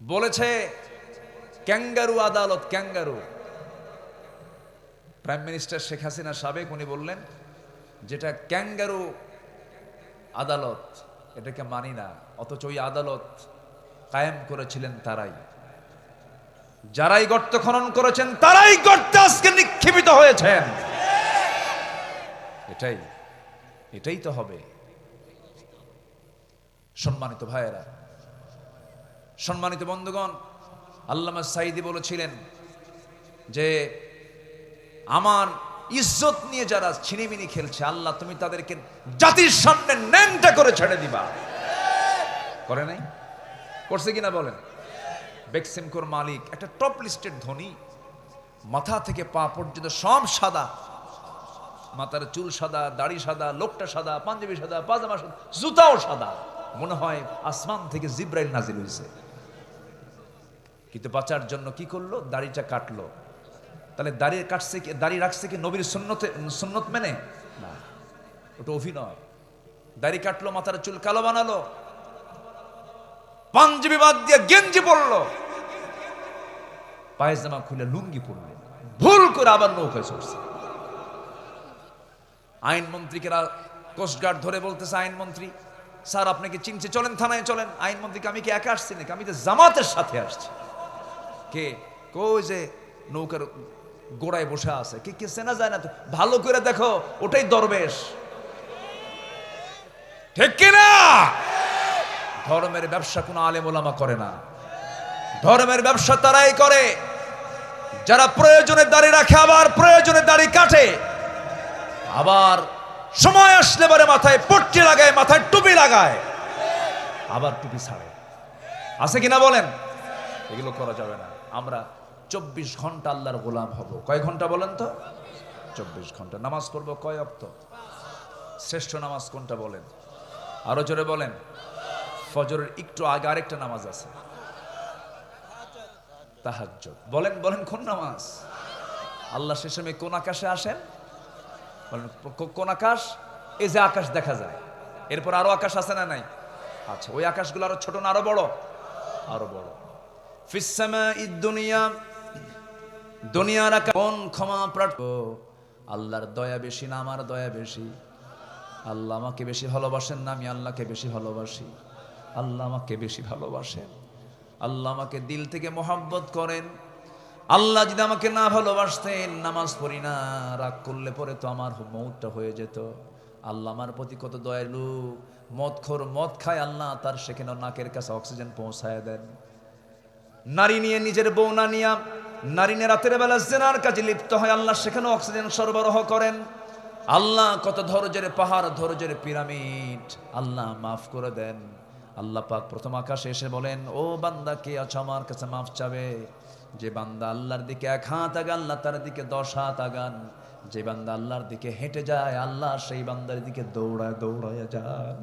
বলেছে ক্যাঙ্গারু আদালত, kangaroo. Prime minister Sheikh Hasina সাবেক, উনি বললেন যেটা ক্যাঙ্গারু আদালত, এটাকে মানি না। অথচ ওই আদালত কায়েম করেছিলেন তারাই, যারাই গর্ত খনন করেছেন তারাই গর্তে আজকে নিক্ষেপিত হয়েছেন। এটাই এটাই তো হবে। সম্মানিত ভাইয়েরা, সম্মানিত বন্ধুগণ, আল্লামা সাঈদী বলেছিলেন যে আমার ইজ্জত নিয়ে যারা ছিনিমিনি খেলছে, আল্লাহ তুমি তাদেরকে জাতির সামনে ন্যাংটা করে ছেড়ে দিবা। করে নাই? করছে কিনা বলেন? বেক্সিমকোর মালিক একটা টপ লিস্টেড ধনী, মাথা থেকে পা পর্যন্ত সব সাদা, মাথার চুল সাদা, দাড়ি সাদা, লোকটা সাদা, পাঞ্জাবি সাদা, পাজামা সাদা, জুতাও সাদা, মনে হয় আসমান থেকে জিব্রাইল নাজিল হয়েছে। কিন্তু বাঁচার জন্য কি করলো? দাড়িটা কাটলো। তাহলে দাড়ি কাটছে কি, দাড়ি রাখছে কি নবীর সুন্নত মেনে? না, ওটা অভিনয়। দাড়ি কাটলো, মাথার চুল কালো বানালো, পাঞ্জাবি বাদ দিয়ে গেঞ্জি পরলো, পায়জামা খুলে লুঙ্গি পরলো, ভুল করে আবার নৌকায় চড়ছে। আইনমন্ত্রীকে কোস্টগার্ড ধরে বলতেছে, আইনমন্ত্রী স্যার আপনাকে চিনছে, চলেন থানায় চলেন। আইনমন্ত্রীকে আমি কি একা আসছি নাকি? আমি তো জামাতের সাথে আসছি। কে? কই যে নৌকার গোড়ায় বসে আছে, কে কে চেনা যায় না তো? ভালো করে দেখো, ওটাই দরবেশ। ঠিক কিনা? ধর্মের ব্যবসা কোনো আলেম ওলামা করে না। ধর্মের ব্যবসা তারাই করে যারা প্রয়োজনে দাড়ি রাখে, আবার প্রয়োজনে দাড়ি কাটে, আবার সময় আসলে পরে মাথায় পট্টি লাগায়, মাথায় টুপি লাগায়, আবার টুপি ছাড়ে। আছে কিনা বলেন? এগুলো করা যাবে না। আমরা 24 ঘন্টা আল্লাহর গোলাম হব। কয় ঘন্টা বলেন তো? 24 ঘন্টা। নামাজ পড়বো কয় ওয়াক্ত? শ্রেষ্ঠ নামাজ কোনটা বলেন? আরো জোরে বলেন। ফজরের একটু আগে আরেকটা নামাজ আছে, তাহাজ্জুদ। বলেন বলেন, কোন নামাজ? আল্লাহ শেষে কোন আকাশে আসেন? বলেন কোন আকাশ? এই যে আকাশ দেখা যায়, এরপর আরো আকাশ আছে না নাই? আচ্ছা, ওই আকাশগুলো আরো ছোট না আরো বড়? আরো বড়। ফিস সামাঈদ দুনিয়া, দুনিয়ার আকাশ। কোন ক্ষমা প্রার্থনা? আল্লাহর দয়া বেশি না আমার দয়া বেশি? আল্লাহ আমাকে বেশি ভালোবাসেন না আমি আল্লাহকে বেশি ভালোবাসি? আল্লাহ আমাকে বেশি ভালোবাসেন। আল্লাহ আমাকে দিল থেকে মোহাব্বত করেন। আল্লাহ যদি আমাকে না ভালোবাসতেন, নামাজ পড়ি না, রাগ করলে পরে তো আমার মৌতটা হয়ে যেত। আল্লাহ আমার প্রতি কত দয়ালু। মদখোর মদ খায়, আল্লাহ তার সেখানে নাকের কাছে অক্সিজেন পৌঁছায় দেন। নারী নিয়ে, নিজের বউ না নিয়া নারী নিয়ে রাতের বেলা জেনার কাজে লিপ্ত হয়, আল্লাহ সেখানে অক্সিজেন সরবরাহ করেন। আল্লাহ কত ধৈর্যের পাহাড়, ধৈর্যের পিরামিড, আল্লাহ মাফ করে দেন। আল্লাহ পাক প্রথম আকাশে এসে বলেন, ও বান্দা কে আছো আমার কাছে মাফ চাবে? যে বান্দা আল্লাহর দিকে 1 হাত আগান, আল্লাহ তার দিকে 10 হাত আগান। যে বান্দা আল্লাহর দিকে হেঁটে যায়, আল্লাহ সেই বান্দার দিকে দৌড়ায় দৌড়ায় যান।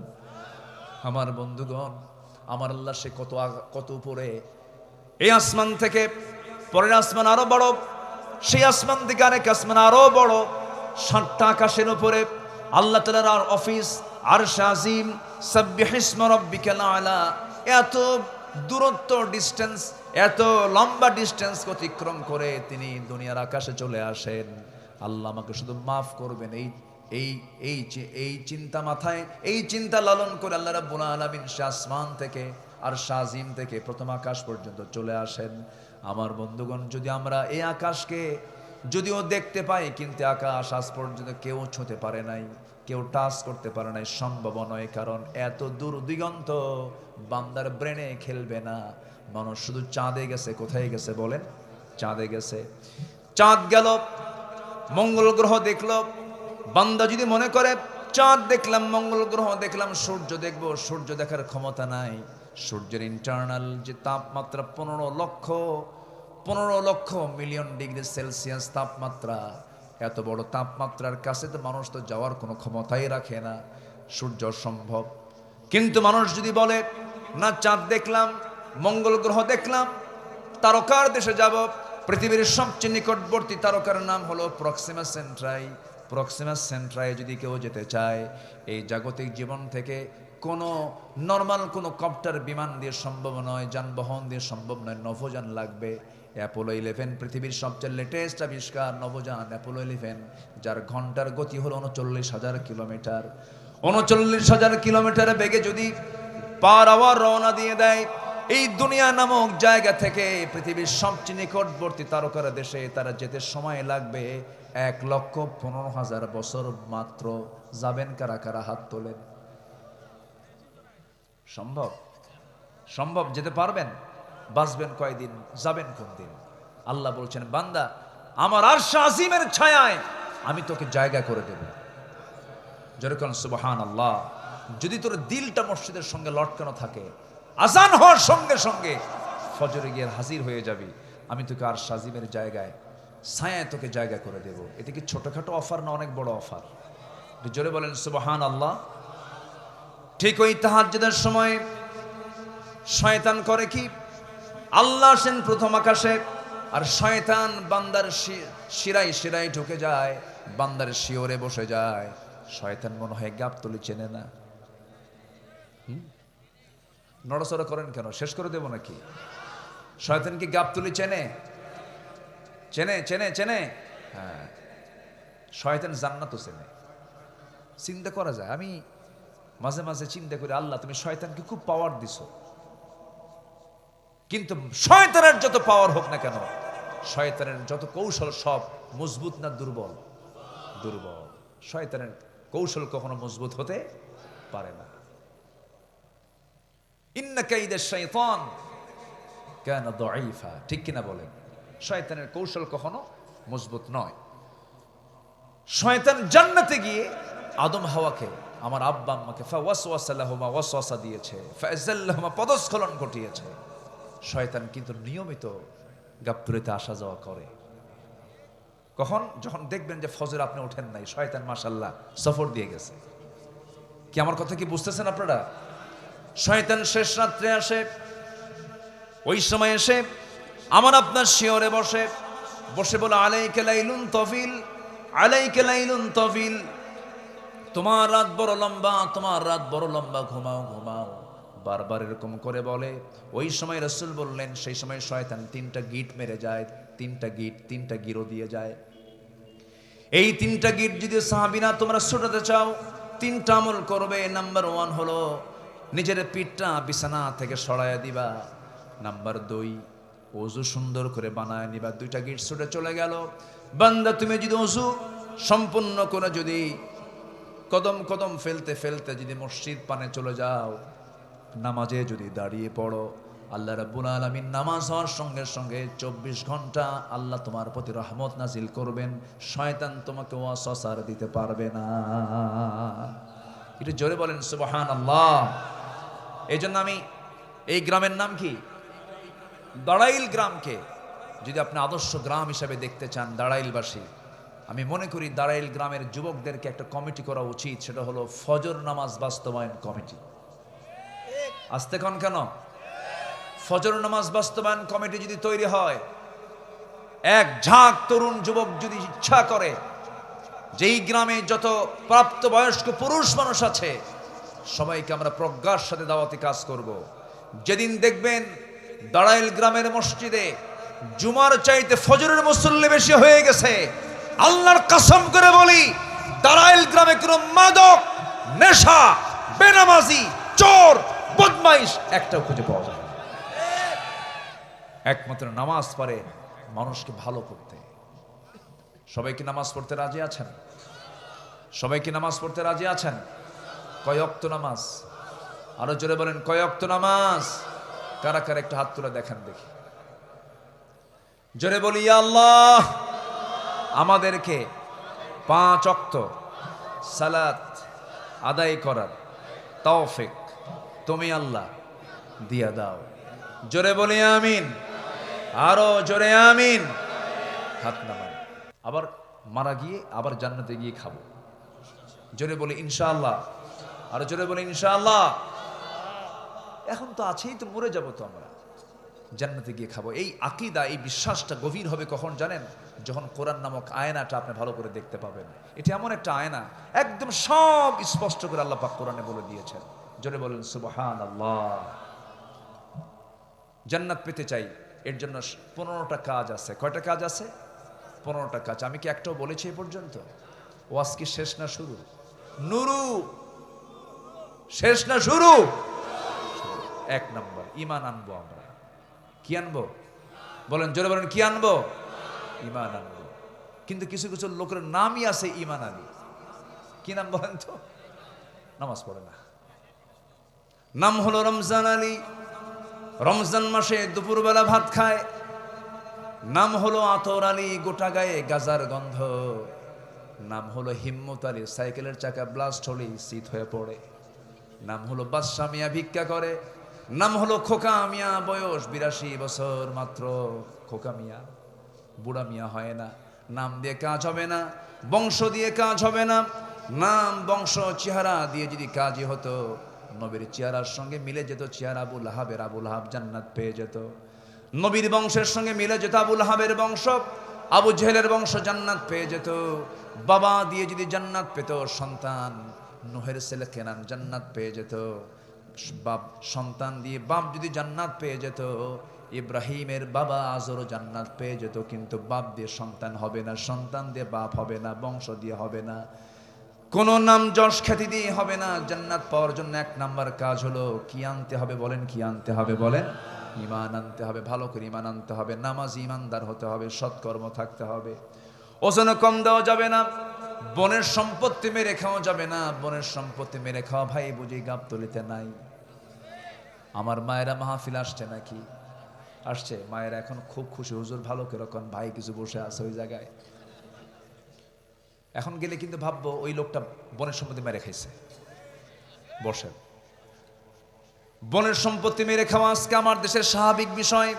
আমার বন্ধুগণ, আমার আল্লাহ সে কত উপরে। এই আসমান থেকে পরের আসমান আরো বড়, সেই আসমান থেকে আরেক আসমান আরো বড়। 7টা আকাশের উপরে আল্লাহ তাআলার অফিস আরশ আজিম, সাব্বিহিসমা রাব্বিকাল আলা। এত দূরত্ব, ডিস্টেন্স, এত লম্বা ডিস্টেন্স অতিক্রম করে তিনি দুনিয়ার আকাশে চলে আসেন। আল্লাহ আমাকে শুধু মাফ করবেন, এই চিন্তা মাথায়, এই চিন্তা লালন করে আল্লাহ রাব্বুল আলামিন আসমান থেকে আরশ আজিম থেকে প্রথম আকাশ পর্যন্ত চলে আসেন। আমার বন্ধুগণ, যদি আমরা এই আকাশকে যদিও দেখতে পাই, কিন্তু আকাশ আজ পর্যন্ত কেউ ছুঁতে পারে নাই, কেউ টাচ করতে পারে না, সম্ভব নয়, কারণ এত দূর দিগন্ত বান্দার ব্রেনে খেলবে না। মানুষ শুধু চাঁদে গেছে, কোথায় গেছে বলেন? চাঁদে গেছে। চাঁদ গেল, মঙ্গল গ্রহ দেখলো। বান্দা যদি মনে করে চাঁদ দেখলাম, মঙ্গল গ্রহ দেখলাম, সূর্য দেখবো, সূর্য দেখার ক্ষমতা নাই। সূর্যের ইন্টারনাল যে তাপমাত্রা 15 লক্ষ মিলিয়ন ডিগ্রি সেলসিয়াস তাপমাত্রা, এত বড় তাপমাত্রার কাছে তো মানুষ তো যাওয়ার কোনো ক্ষমতাই রাখে না, সূর্য সম্ভব। কিন্তু মানুষ যদি বলে না চাঁদ দেখলাম, মঙ্গল গ্রহ দেখলাম, তারকার দেশে যাব, পৃথিবীর সবচেয়ে নিকটবর্তী তারকার নাম হলো প্রক্সিমা সেন্ট্রাই। প্রক্সিমা সেন্ট্রাই যদি কেউ যেতে চায়, এই জাগতিক জীবন থেকে কোনো নর্মাল কোনো কপ্টার বিমান দিয়ে সম্ভব নয়, যানবাহন দিয়ে সম্ভব নয়, নভোযান লাগবে। অ্যাপোলো 11 পৃথিবীর সবচেয়ে লেটেস্ট আবিষ্কার, নভোযান অ্যাপোলো 11, যার ঘন্টার গতি হলো 39,000 কিলোমিটার। 39,000 কিলোমিটার বেগে যদি পার আওয়ার রওনা দিয়ে দেয় এই দুনিয়া নামক জায়গা থেকে পৃথিবীর সবচেয়ে নিকটবর্তী তারকার দেশে, তারা যেতে সময় লাগবে 1,15,000 বছর মাত্র। যাবেন কারা কারা? হাত তোলেন। সম্ভব? সম্ভব? যেতে পারবেন? বাঁচবেন কয়দিন? যাবেন কোন দিন? আল্লাহ বলছেন, বান্দা আমার আরশ আজিমের ছায়ায় আমি তোকে জায়গা করে দেব। যেরকম সুবহানাল্লাহ। যদি তোর দিলটা মসজিদের সঙ্গে লটকানো থাকে, আজান হওয়ার সঙ্গে সঙ্গে ফজরে গিয়ে হাজির হয়ে যাবি, আমি তোকে আরশ আজিমের জায়গায়, ছায়ায় তোকে জায়গা করে দেব। এটা কি ছোটখাটো অফার না অনেক বড় অফার? জোরে বলেন সুবহানাল্লাহ। ঠিক ওই তাহাজ্জুদের সময় শয়তান করে কি? আল্লাহ আসেন প্রথম আকাশে, আর শয়তান বান্দার শিরায় শিরায় ঢুকে যায়, বান্দার শিওরে বসে যায়। শয়তান মনে হয় গাবতলী চেনে না। নড়াচড়া করেন কেন? শেষ করে দেব নাকি? শয়তান কি গাবতলী চেনে? চেনে চেনে চেনে? হ্যাঁ, শয়তান জান্নাতও চেনে। চিন্তা করা যায়। আমি মাঝে মাঝে চিন্তা করি, আল্লাহ তুমি শয়তানকে খুব পাওয়ার দিছো, কিন্তু শয়তানের যত পাওয়ার হোক না কেন, শয়তানের যত কৌশল সব মজবুত না দুর্বল? দুর্বল। শয়তানের কৌশল কখনো মজবুত হতে পারে না। ইন্না কাইদাশ শাইতান কানা দাঈফা, ঠিক কিনা বলেন? শয়তানের কৌশল কখনো মজবুত নয়। শয়তান জান্নাতে গিয়ে আদম হাওয়াকে, আমার আব্বা আম্মাকে ফাওয়াসওয়াসা লাহুমা ওয়াসওয়াসা দিয়েছে, ফাযাল্লাহুমা পদস্খলন ঘটিয়েছে। শয়তান কিন্তু নিয়মিত গাবতলীতে আসা যাওয়া করে। কখন? যখন দেখবেন যে ফজর আপনি ওঠেন নাই, শয়তান মাশাআল্লাহ সফর দিয়ে গেছে। কি আমার কথা কি বুঝতেছেন আপনারা? শয়তান শেষ রাত্রে আসে, ওই সময় এসে আমার আপনার শিওরে বসে বসে বলে, আলাইকা লাইলুন তাফিল, আলাইকা লাইলুন তাফিল, তোমার রাত বড় লম্বা, তোমার রাত বড় লম্বা, ঘুমাও ঘুমাও, বারবার এরকম করে বলে। ওই সময় রাসূল বললেন, সেই সময় শয়তান 3টা গিট মেরে যায়, 3টা গিরো দিয়ে যায়। এই 3টা গিট যদি সাহাবীরা তোমরা ছুটাতে চাও, 3টা আমল করবে। নাম্বার 1 হলো নিজের পিঠটা বিছানা থেকে সরাইয়া দিবা। নাম্বার 2, ওযু সুন্দর করে বানায় নিবা। 2টা গিট ছুটে চলে গেল। বান্দা তুমি যদি ওযু সম্পূর্ণ করে যদি কদম কদম ফেলতে ফেলতে যদি মসজিদ পানে চলে যাও, নামাজে যদি দাঁড়িয়ে পড়ো, আল্লাহ রাব্বুল আলামিন নামাজ হওয়ার সঙ্গে সঙ্গে 24 ঘন্টা আল্লাহ তোমার প্রতি রহমত নাজিল করবেন। শয়তান তোমাকে ওয়াসওয়াসা দিতে পারবে না। একটু জোরে বলেন সুবহানাল্লাহ। এই জন্য আমি এই গ্রামের নাম কি? দাড়াইল গ্রামকে যদি আপনি আদর্শ গ্রাম হিসাবে দেখতে চান, দাড়াইলবাসী, আমি মনে করি দাড়াইল গ্রামের যুবকদেরকে একটা কমিটি করা উচিত। সেটা হলো ফজর নামাজ বাস্তবায়ন কমিটি। আসতে কন কেন? ফজর নামাজ বাস্তবায়ন কমিটি যদি তৈরি হয়, এক ঝাঁক তরুণ যুবক যদি ইচ্ছা করে, যেই গ্রামে যত প্রাপ্তবয়স্ক পুরুষ মানুষ আছে সবাইকে আমরা প্রজ্ঞার সাথে দাওয়াতি কাজ করব। যেদিন দেখবেন দাড়াইল গ্রামের মসজিদে জুমার চাইতে ফজরের মুসল্লি বেশি হয়ে গেছে, আল্লাহর কসম করে বলি, দাড়াইল গ্রামে কোনো মাদক, নেশা, বেনামাজি, চোর, বদমাইশ একটাও খুঁজে পাওয়া যায় না। একমাত্র নামাজ পড়ে মানুষকে ভালো করতে। সবাই কি নামাজ পড়তে রাজি আছেন? সবাই কি নামাজ পড়তে রাজি আছেন? কয় ওয়াক্ত নামাজ? আরো জোরে বলেন, কয় ওয়াক্ত নামাজ? কারা কারা একটু হাত তুলে দেখেন দেখি। জোরে বলি, ইয়া আল্লাহ, আমাদেরকে 5 ওয়াক্ত সালাত আদায় করার তৌফিক তুমি আল্লাহ দিয়া দাও। জোরে বলি আমিন। আরো জোরে আমিন। হাত নামান। আবার মারা গিয়ে আবার জান্নাতে গিয়ে খাবো। জোরে বলি ইনশাআল্লাহ। আরো জোরে বলি ইনশাআল্লাহ। এখন তো আছেই, তো মরে যাবো তো আমরা, জান্নাতে গিয়ে খাবো। এই আকীদা, এই বিশ্বাসটা গভীর হবে কখন জানেন? যখন কোরআন নামক আয়নাটা আপনি ভালো করে দেখতে পাবেন। এটা এমন একটা আয়না, একদম সব স্পষ্ট করে আল্লাহ পাক কোরআনে বলে দিয়েছেন। জোরে বলেন সুবহানাল্লাহ। জান্নাত পেতে চাই, এর জন্য 15টা কাজ আছে। কয়টা কাজ আছে? 15টা কাজ। আমি কি একটাও বলেছি এ পর্যন্ত? ওয়াজ কি শেষ না শুরু? নুরু শেষ না শুরু? 1 নম্বর, ঈমান আনবো আমরা। কি আনবো? বলেন, জোরে বলেন, কি আনবো? ঈমান আনবো। কিন্তু কিছু কিছু লোকের নামই আছে ঈমান আলী। কি নাম বলেন তো? নামাজ পড়ে না। নাম হলো রমজান আলী, রমজান মাসে দুপুরবেলা ভাত খায়। নাম হলো আতর আলী, গোটা গায়ে গাজার গন্ধ। নাম হলো হিম্মত আলী, সাইকেলের চাকা ব্লাস্ট হলেই শীত হয়ে পড়ে। নাম হলো বাদশা মিয়া, ভিক্ষা করে। নাম হলো খোকা মিয়া, বয়স 82 বছর মাত্র। খোকা মিয়া, বুড়া মিয়া হয় না। নাম দিয়ে কাজ হবে না, বংশ দিয়ে কাজ হবে না। নাম, বংশ, চেহারা দিয়ে যদি কাজই হতো, নবীর চেহারার সঙ্গে মিলে যেত চেহারা আবুল আহাবের, আবুল আহাব জান্নাত পেয়ে যেত। নবীর বংশের সঙ্গে মিলে যেত আবুল আহাবের বংশ, আবু জেহেলের বংশ জান্নাত পেয়ে যেত। বাবা দিয়ে যদি জান্নাত পেত সন্তান, নূহের ছেলে কেনান জান্নাত পেয়ে যেত। বাপ, সন্তান দিয়ে বাপ যদি জান্নাত পেয়ে যেত, ইব্রাহিমের বাবা আজরও জান্নাত পেয়ে যেত। কিন্তু বাপ দিয়ে সন্তান হবে না, সন্তান দিয়ে বাপ হবে না, বংশ দিয়ে হবে না, কোন নাম যশ খ্যাতি দিয়ে হবে না। জান্নাত পাওয়ার জন্য 1 নাম্বার কাজ হলো কি আনতে হবে? বলেন, কি আনতে হবে? বলেন, ঈমান আনতে হবে। ভালো করে ঈমান আনতে হবে। নামাজ ঈমানদার হতে হবে, সৎকর্ম থাকতে হবে। ওজনে কম দেওয়া যাবে না। বনের সম্পত্তি মেরে খাওয়া যাবে না। বনের সম্পত্তি মেরে খাওয়া ভাই বুঝি গাবতলিতে নাই। আমার মায়েরা মাহফিল আসছে নাকি? আসছে। মায়েরা এখন খুব খুশি, হুজুর ভালো করে কোন ভাই কিছু বসে আছে ওই জায়গায়। এখন গেলে কিন্তু ভাববো ওই লোকটা বনের সম্পত্তি মেরে খাইছে। বসেন। বনের সম্পত্তি মেরে খাওয়া আজকে আমার দেশের স্বাভাবিক বিষয়।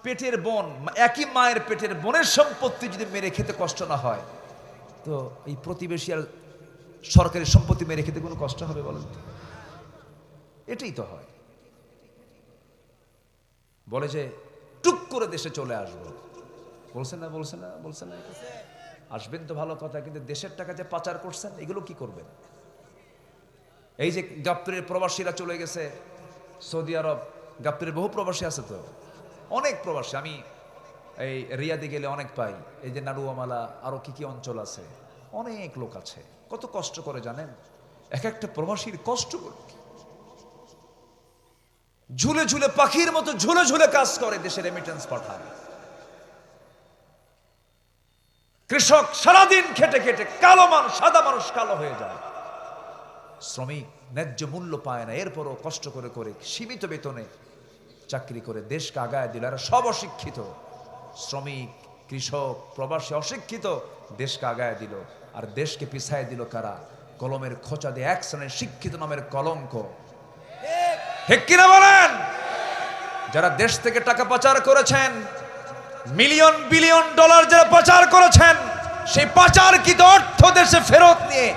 পেটের বোন, একই মায়ের পেটের বোনের সম্পত্তি যদি মেরে খেতে কষ্ট না হয়, তো এই প্রতিবেশী আর সরকারি সম্পত্তি মেরে খেতে কোনো কষ্ট হবে বলেন তো? এটাই তো হয়। বলে যে টুক করে দেশে চলে আসবো। বলছেন না? বলছেন না? বলছেন না? আসবেন তো ভালো কথা, কিন্তু দেশের টাকা যে পাচার করছেন, এগুলো কি করবেন? এই যে গাবতলীর প্রবাসীরা চলে গেছে সৌদি আরব, গাবতলীর বহু প্রবাসী আছে তো, অনেক প্রবাসী। আমি এই রিয়াদে গেলে অনেক পাই। এই যে নাড়ুয়ামালা, আরো কি কি অঞ্চল আছে, অনেক লোক আছে। কত কষ্ট করে জানেন? এক একটা প্রবাসীর কষ্ট করে, ঝুলে ঝুলে, পাখির মতো ঝুলে ঝুলে কাজ করে, দেশে রেমিটেন্স পাঠায়। কৃষক সারাদিন খেটে খেটে কালো মানুষ, সাদা মানুষ কালো হয়ে যায়। শ্রমিক ন্যায্য মূল্য পায় না, এরপরও কষ্ট করে করে সীমিত বেতনে চাকরি করে দেশকে আগায় দিল। এরা সব অশিক্ষিত। শ্রমিক, কৃষক, প্রবাসী অশিক্ষিত, দেশকে আগায় দিল। আর দেশকে পিছায় দিল কারা? কলমের খোঁচা দিয়ে 1 শ্রেণীর শিক্ষিত নামের কলঙ্ক। ঠিক কিনা বলেন? যারা দেশ থেকে টাকা পাচার করেছেন, মিলিয়ন বিলিয়ন ডলার যারা পাচার করেছেন, সেই পাচারকৃত অর্থ দেশে ফেরত নিয়ে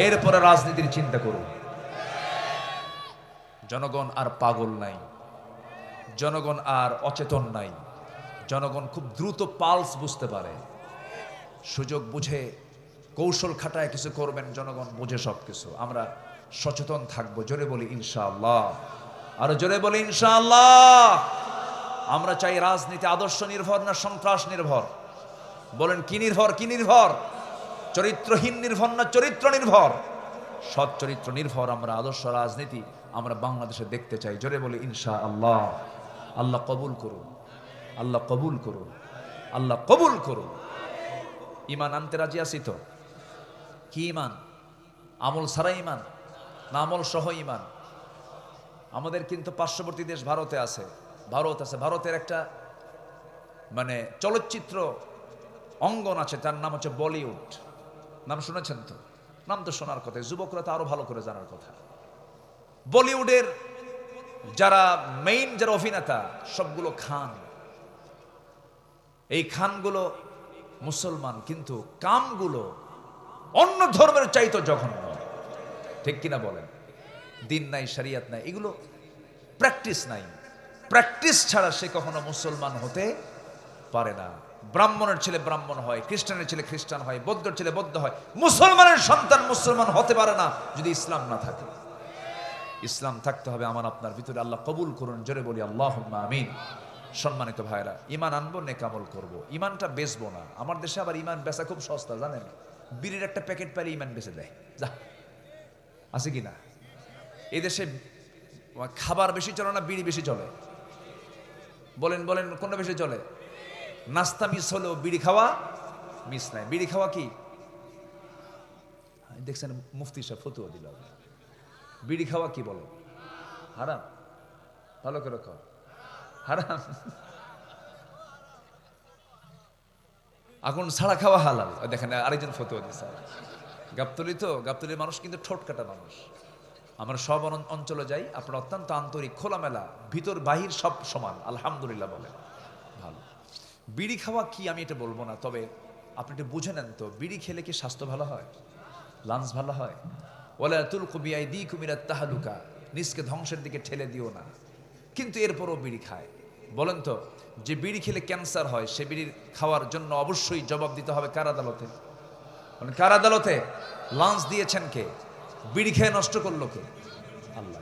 এরপরে রাজনীতির চিন্তা করুন। জনগণ আর পাগল নাই, জনগণ আর অচেতন নাই। জনগণ খুব দ্রুত পালস বুঝতে পারে। সুযোগ বুঝে, কৌশল খাটায় কিছু করবেন, জনগণ বুঝে সব কিছু। আমরা সচেতন থাকবো। জোরে বলি ইনশাআল্লাহ। আরো জোরে বলি ইনশাআল্লাহ। আমরা চাই রাজনীতি আদর্শ নির্ভর না সন্ত্রাস নির্ভর? বলেন, কি নির্ভর? কি নির্ভর? চরিত্রহীন নির্ভর না চরিত্র নির্ভর? সৎ চরিত্র নির্ভর আমরা আদর্শ রাজনীতি আমরা বাংলাদেশে দেখতে চাই। জোরে বলি ইনশাআল্লাহ। আল্লাহ কবুল করুন, আল্লাহ কবুল করুন, আল্লাহ কবুল করুন। ঈমান আনতে রাজি আছি তো? কি ইমান? আমল ছাড়া ইমান না আমল সহ ইমান? আমাদের কিন্তু পার্শ্ববর্তী দেশ ভারত আছে। ভারতের একটা মানে চলচ্চিত্র অঙ্গন আছে, তার নাম হচ্ছে বলিউড। নাম শুনেছেন তো? নাম তো শোনার কথা, যুবকরা তো আরো ভালো করে জানার কথা। বলিউডের যারা মেইন যারা অভিনেতা সবগুলো খান। এই খানগুলো মুসলমান, কিন্তু কামগুলো অন্য ধর্মের চাইতো জঘন্য। ঠিক কিনা বলেন? দিন নাই, শরিয়ত নাই, এগুলো প্র্যাকটিস নাই। প্র্যাকটিস ছাড়া সে কখনো মুসলমান হতে পারে না। ব্রাহ্মণের ছেলে ব্রাহ্মণ হয়, খ্রিস্টানের ছেলে খ্রিস্টান হয়, বৌদ্ধের ছেলে বৌদ্ধ হয়। মুসলমানের সন্তান মুসলমান হতে পারে না যদি ইসলাম না থাকে। ইসলাম থাকতে হবে আমার আপনার ভিতরে। আল্লাহ কবুল করুন, জোরে বলি আল্লাহুম্মা আমিন। সম্মানিত ভাইরা, ইমান আনবো, নেক আমল করবো, ইমানটা বেচবো না। আমার দেশে আবার ইমান বেচা খুব সস্তা, জানেন? বিড়ির একটা প্যাকেট পাইলে ইমান বেচে দেয়। যা, আছে কি না? এই দেশে খাবার বেশি চলে না বিড়ি বেশি চলে? বলেন বলেন, কোনটা বেশি চলে? নাস্তা মিস হলেও বিড়ি খাওয়া মিস নাই। বিড়ি খাওয়া কি দেখছেন? মুফতি সাহেব ফতুয়া দিল, বিড়ি খাওয়া কি বলো? হারাম। ভালো করে খাও, হারাম। আগুন ছাড়া খাওয়া হালাল। দেখেন আরেকজন ফতুয়া দিচ্ছে। গাবতলির মানুষ কিন্তু ঠোঁট কাটা মানুষ। আমরা সব অঞ্চলে যাই, আপনারা অত্যন্ত আন্তরিক, খোলামেলা, ভিতর বাহির সব সমান, আলহামদুলিল্লাহ বলেন। ভালো। বিড়ি খাওয়া কি আমি এটা বলবো না, তবে আপনি এটা বুঝে নেন তো, বিড়ি খেলে কি স্বাস্থ্য ভালো হয়? লাঞ্চ ভালো হয়? ওয়ালা তুলকু বিআইদিকুম ইলাত তাহলুকা, নিজকে ধ্বংসের দিকে ঠেলে দিও না। কিন্তু এরপরও বিড়ি খায়। বলেন তো, যে বিড়ি খেলে ক্যান্সার হয়, সে বিড়ির খাওয়ার জন্য অবশ্যই জবাব দিতে হবে কার আদালতে? কার আদালতে? লাঞ্চ দিয়েছেন কে? বিড়ি খেয়ে নষ্ট করলো কে? আল্লাহ।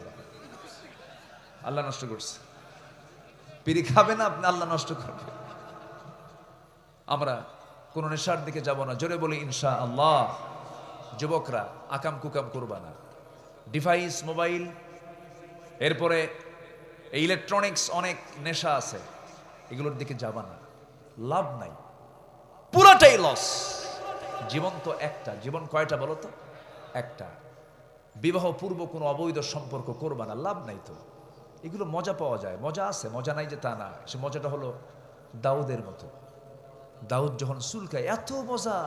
আল্লাহ নষ্ট করছে। বিড়ি খাবে না আপনি, আল্লাহ নষ্ট করবে। আমরা কোন নেশার দিকে যাব না, জোরে বলি ইনশাআল্লাহ। যুবকরা আকাম কুকাম করবা না। ডিভাইস, মোবাইল, এরপরে ইলেকট্রনিক্স, অনেক নেশা আছে, এগুলোর দিকে যাবা না। লাভ নাই, পুরাটাই লস। জীবন তো একটা। জীবন কয়টা বলো তো? একটা। বিবাহ পূর্ব কোনো অবৈধ সম্পর্ক করবা না, লাভ নাই তো। এগুলো মজা পাওয়া যায়, মজা আছে, মজা নাই যে তা না। সে মজাটা হলো দাউদের মতো। দাউদ যখন চুলকায়, এত মজা,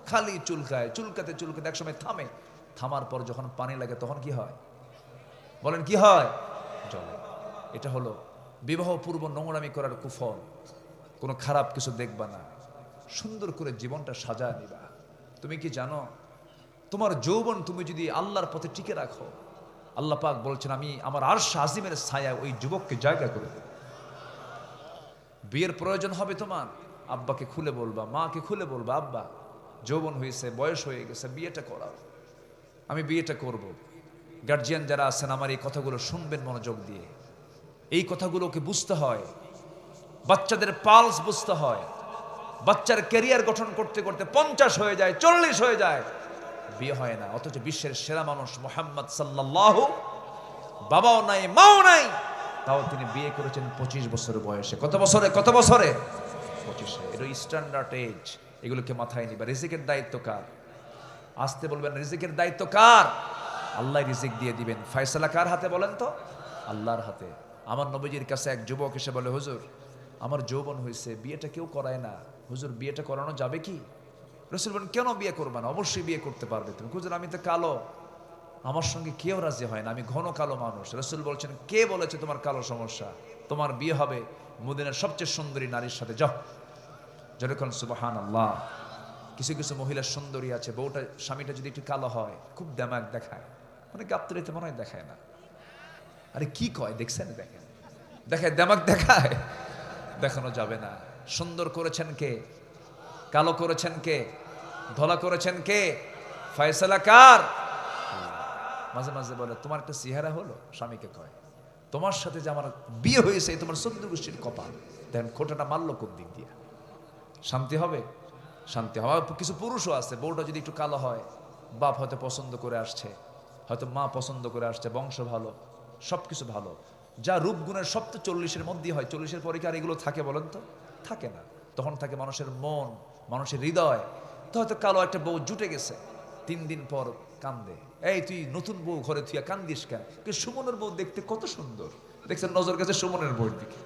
খালি চুলকায়, চুলকাতে চুলকাতে একসময় থামে। থামার পর যখন পানি লাগে তখন কি হয়? বলেন কি হয়? জলে। এটা হলো বিবাহ পূর্ব নোংরামি করার কুফল। কোনো খারাপ কিছু দেখবা না, সুন্দর করে জীবনটা সাজায় নিবা। তুমি কি জানো, তোমার যৌবন তুমি যদি আল্লাহর পথে টিকে রাখো, আল্লাহ পাক বলছেন আমি আমার আরশ আজিমের ছায়া ওই যুবককে জায়গা করে দেব। বিয়ের প্রয়োজন হবে তোমার, আব্বাকে খুলে বলবা, মাকে খুলে বলবা, আব্বা যৌবন হয়েছে, বয়স হয়ে গেছে, বিয়েটা করাও, আমি বিয়েটা করব। গার্জিয়ান যারা আছেন আমার এই কথাগুলো শুনবেন মনোযোগ দিয়ে। এই কথাগুলোকে বুঝতে হয়, বাচ্চাদের পালস বুঝতে হয়। বাচ্চার ক্যারিয়ার গঠন করতে করতে 50 হয়ে যায়, 40 হয়ে যায়, বিয়ে হয় না। অথচ বিশ্বের সেরা মানুষ মুহাম্মদ সাল্লাল্লাহু, বাবাও নাই মাও নাই, তাও তিনি বিয়ে করেছেন 25 বছর বয়সে। কত বছরে? 25। এটা স্ট্যান্ডার্ড এজ। এগুলোকে মাথায় নিবা। রিজিকের দায়িত্ব কার? আসতে বলবেন, রিজিকের দায়িত্ব কার? আল্লাহ রিজিক দিয়ে দিবেন। ফয়সালা কার হাতে বলেন তো? আল্লাহর হাতে। আমার নবীজির কাছে এক যুবক এসে বলে, হুজুর আমার যৌবন হয়েছে, বিয়েটা কেউ করায় না, হুজুর বিয়েটা করানো যাবে কি? রাসূল বলেন, কেন বিয়ে করবে না? অবশ্যই বিয়ে করতে পারবে তুমি। হুজুর আমি তো কালো, আমার সঙ্গে কেউ রাজি হয় না, আমি ঘন কালো মানুষ। রাসূল বলছেন, কে বলেছে তোমার কালো সমস্যা? তোমার বিয়ে হবে মদিনার সবচেয়ে সুন্দরী নারীর সাথে, যাও। যেরকম সুবহানাল্লাহ। কিছু কিছু মহিলার সুন্দরী আছে, বউটা স্বামীটা যদি একটু কালো হয় খুব দেমাক দেখায়, মানে গাবতলিতে মনে হয় দেখায় না। আরে কি কয় দেখছেন? দেখেন, দেখায়, দেমাক দেখায়। দেখানো যাবে না। সুন্দর করেছেন কে? কালো করেছেন কে? ধলা করেছেন কে? ফয়সালা কার? মাঝে মাঝে বলে, তোমার একটা চেহারা হলো, স্বামীকে কয় তোমার সাথে যে আমার বিয়ে হয়েছে তোমার 14 গোষ্ঠীর কপাল। দেখেন খোঁটাটা মারলো কোন দিক দিয়ে? শান্তি হবে? শান্তি হবে। কিছু পুরুষও আছে, বউটা যদি একটু কালো হয়, বাপ হয়তো পছন্দ করে আসছে, হয়তো মা পছন্দ করে আসছে, বংশ ভালো, সবকিছু ভালো, যা রূপগুণের সব তো 40-এর মধ্যেই হয়। 40-এর পরে কি আর এগুলো থাকে বলেন তো? থাকে না। তখন থাকে মানুষের মন, মানুষের হৃদয়। তো হয়তো কালো একটা বউ জুটে গেছে, 3 দিন পর কান্দে। এই তুই নতুন বউ ঘরে তুই কান্দিস কেন? সুমনের বউ দেখতে কত সুন্দর। দেখছেন, নজর গেছে সুমনের বউর দিকে।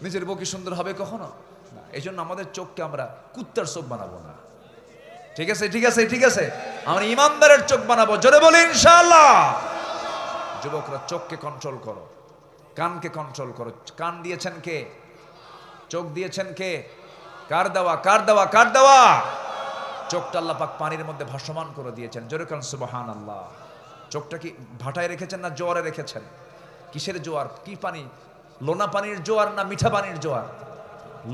নিজের বউ কি সুন্দর হবে কখনো? না। এই জন্য আমাদের চোখকে আমরা কুত্তার চোখ বানাবো না। ঠিক আছে, ঠিক আছে, ঠিক আছে, আমরা ইমানদারের চোখ বানাবো। জোরে বলি ইনশাআল্লাহ। যুবকরা, চোখকে কন্ট্রোল করো, কানকে কন্ট্রোল করো। কান দিয়েছেন কে? চোখ দিয়েছেন কে? কার দেওয়া? কার দেওয়া? কার দেওয়া? চোখটা আল্লাহ পাক পানির মধ্যে ভাসমান করে দিয়েছেন। জোরে কান সুবহানাল্লাহ। চোখটা কি ভাটায় রেখেছেন না জোয়ারে রেখেছেন? কিসের জোয়ার? কি পানি? লোনা পানির জোয়ার না মিঠা পানির জোয়ার?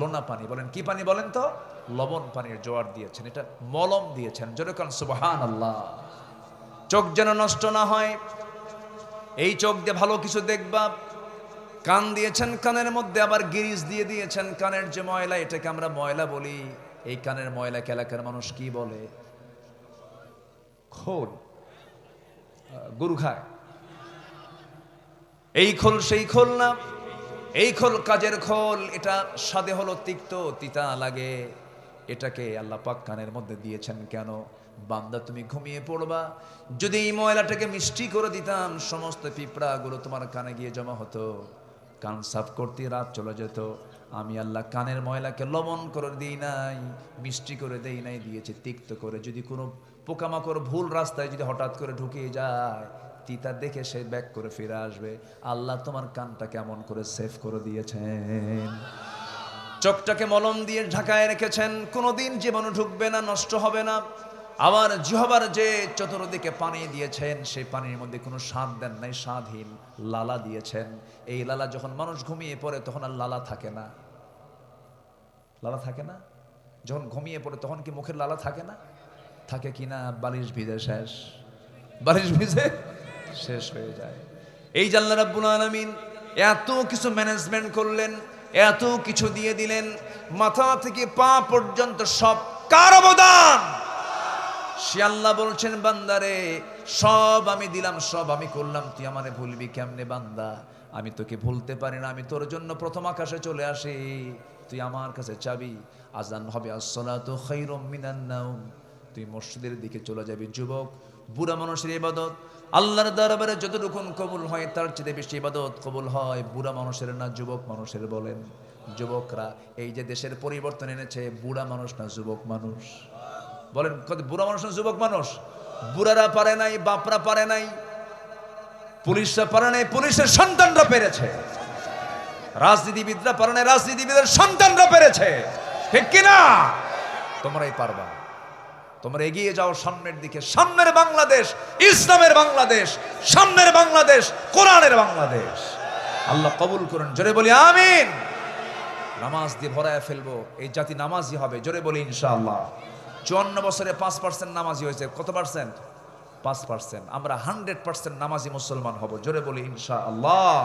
লোনা পানি। বলেন কি পানি বলেন তো? লবণ পানির জোয়ার দিয়েছেন। এটা মলম দিয়েছেন। জোরে কান সুবহানাল্লাহ। চোখ যেন নষ্ট না হয়, এই চোখ দিয়ে ভালো কিছু দেখবা। কান দিয়েছেন, কানের মধ্যে আবার গিরিজ দিয়ে দিয়েছেন। কানের যে ময়লা, এটাকে আমরা ময়লা বলি। এই কানের ময়লাকে এলাকার মানুষ কি বলে? খোল। গরু খায়। এই খোল সেই খোল না, এই খোল কাজের খোল। এটা স্বাদে হলো তিক্ত, তিতা লাগে। এটাকে আল্লাহ পাক কানের মধ্যে দিয়েছেন কেন? বান্দা, তুমি ঘুমিয়ে পড়বা, যদি এই ময়লাটাকে মিষ্টি করে দিতাম, সমস্ত পিঁপড়াগুলো তোমার কানে গিয়ে জমা হতো, কান সাফ করতে রাত চলে যেত। আমি আল্লাহ কানের ময়লাকে লবণ করে দিই নাই, মিষ্টি করে দেই নাই, দিয়েছি তিক্ত করে। যদি কোনো পোকামাকড় ভুল রাস্তায় যদি হঠাৎ করে ঢুকিয়ে যায়, তিতা দেখে সে ব্যাক করে ফিরে আসবে। আল্লাহ তোমার কানটা কেমন করে সেফ করে দিয়েছেন। চোখটাকে মলম দিয়ে ঢাকায় রেখেছেন, কোনোদিন জীবাণু ঢুকবে না, নষ্ট হবে না। আবার জিহ্বার যে চতুর্দিকে পানি দিয়েছেন, সেই পানির মধ্যে কোনো স্বাদ দেন নাই, স্বাদহীন লালা দিয়েছেন। এই লালা যখন মানুষ ঘুমিয়ে পড়ে তখন আর লালা থাকে না। লালা থাকে না? যখন ঘুমিয়ে পড়ে তখন কি মুখের লালা থাকে না? থাকে কি না? বালিশ ভিজে শেষ, বালিশ ভিজে শেষ হয়ে যায়। এই যে আল্লাহ রাব্বুল আলামিন এত কিছু ম্যানেজমেন্ট করলেন, এত কিছু দিয়ে দিলেন, মাথা থেকে পা পর্যন্ত সব কার অবদান? সে আল্লাহ বলছেন, বান্দারে সব আমি দিলাম, সব আমি করলাম, তুই আমারে ভুলবি কেমনে বান্দা? আমি তোকে ভুলতে পারি না। আমি তোর জন্য প্রথম আকাশে চলে আসি, তুই আমার কাছে চাবি। আজান হবে, আসসালাতু খায়রুম মিনান নাওম, তুই মসজিদের দিকে চলে যাবি। যুবক, বুড়া মানুষের ইবাদত আল্লাহর দরবারে যতটুকু কবুল হয়, তার চেয়ে বেশি ইবাদত কবুল হয় বুড়া মানুষের না যুবক মানুষের। বলেন যুবকরা, এই যে দেশের পরিবর্তন এনেছে, বুড়া মানুষ না যুবক মানুষ? বলেন কত বুড়া মানুষ না যুবক মানুষ? বুড়ারা পারে নাই, বাপরা পারে নাই, পুলিশরা পারে নাই, পুলিশের সন্তানরা পেরেছে। রাজনীতিবিদরা পারে নাই, রাজনীতিবিদের সন্তানরা পেরেছে। ঠিক কিনা? তোমরাই পারবা। তোমরা এগিয়ে যাও সামনের দিকে। সামনের বাংলাদেশ ইসলামের বাংলাদেশ, সামনের বাংলাদেশ কোরআনের বাংলাদেশ। আল্লাহ কবুল করুন। জোরে বলি আমিন। নামাজ দিয়ে ভরায় ফেলবো, এই জাতি নামাজি হবে। জোরে বলি ইনশাআল্লাহ। 54 বছরে 5% নামাজি হয়েছে। কত পার্সেন্ট? 5%। আমরা 100% নামাজি মুসলমান হব। জোরে বলি ইনশাআল্লাহ।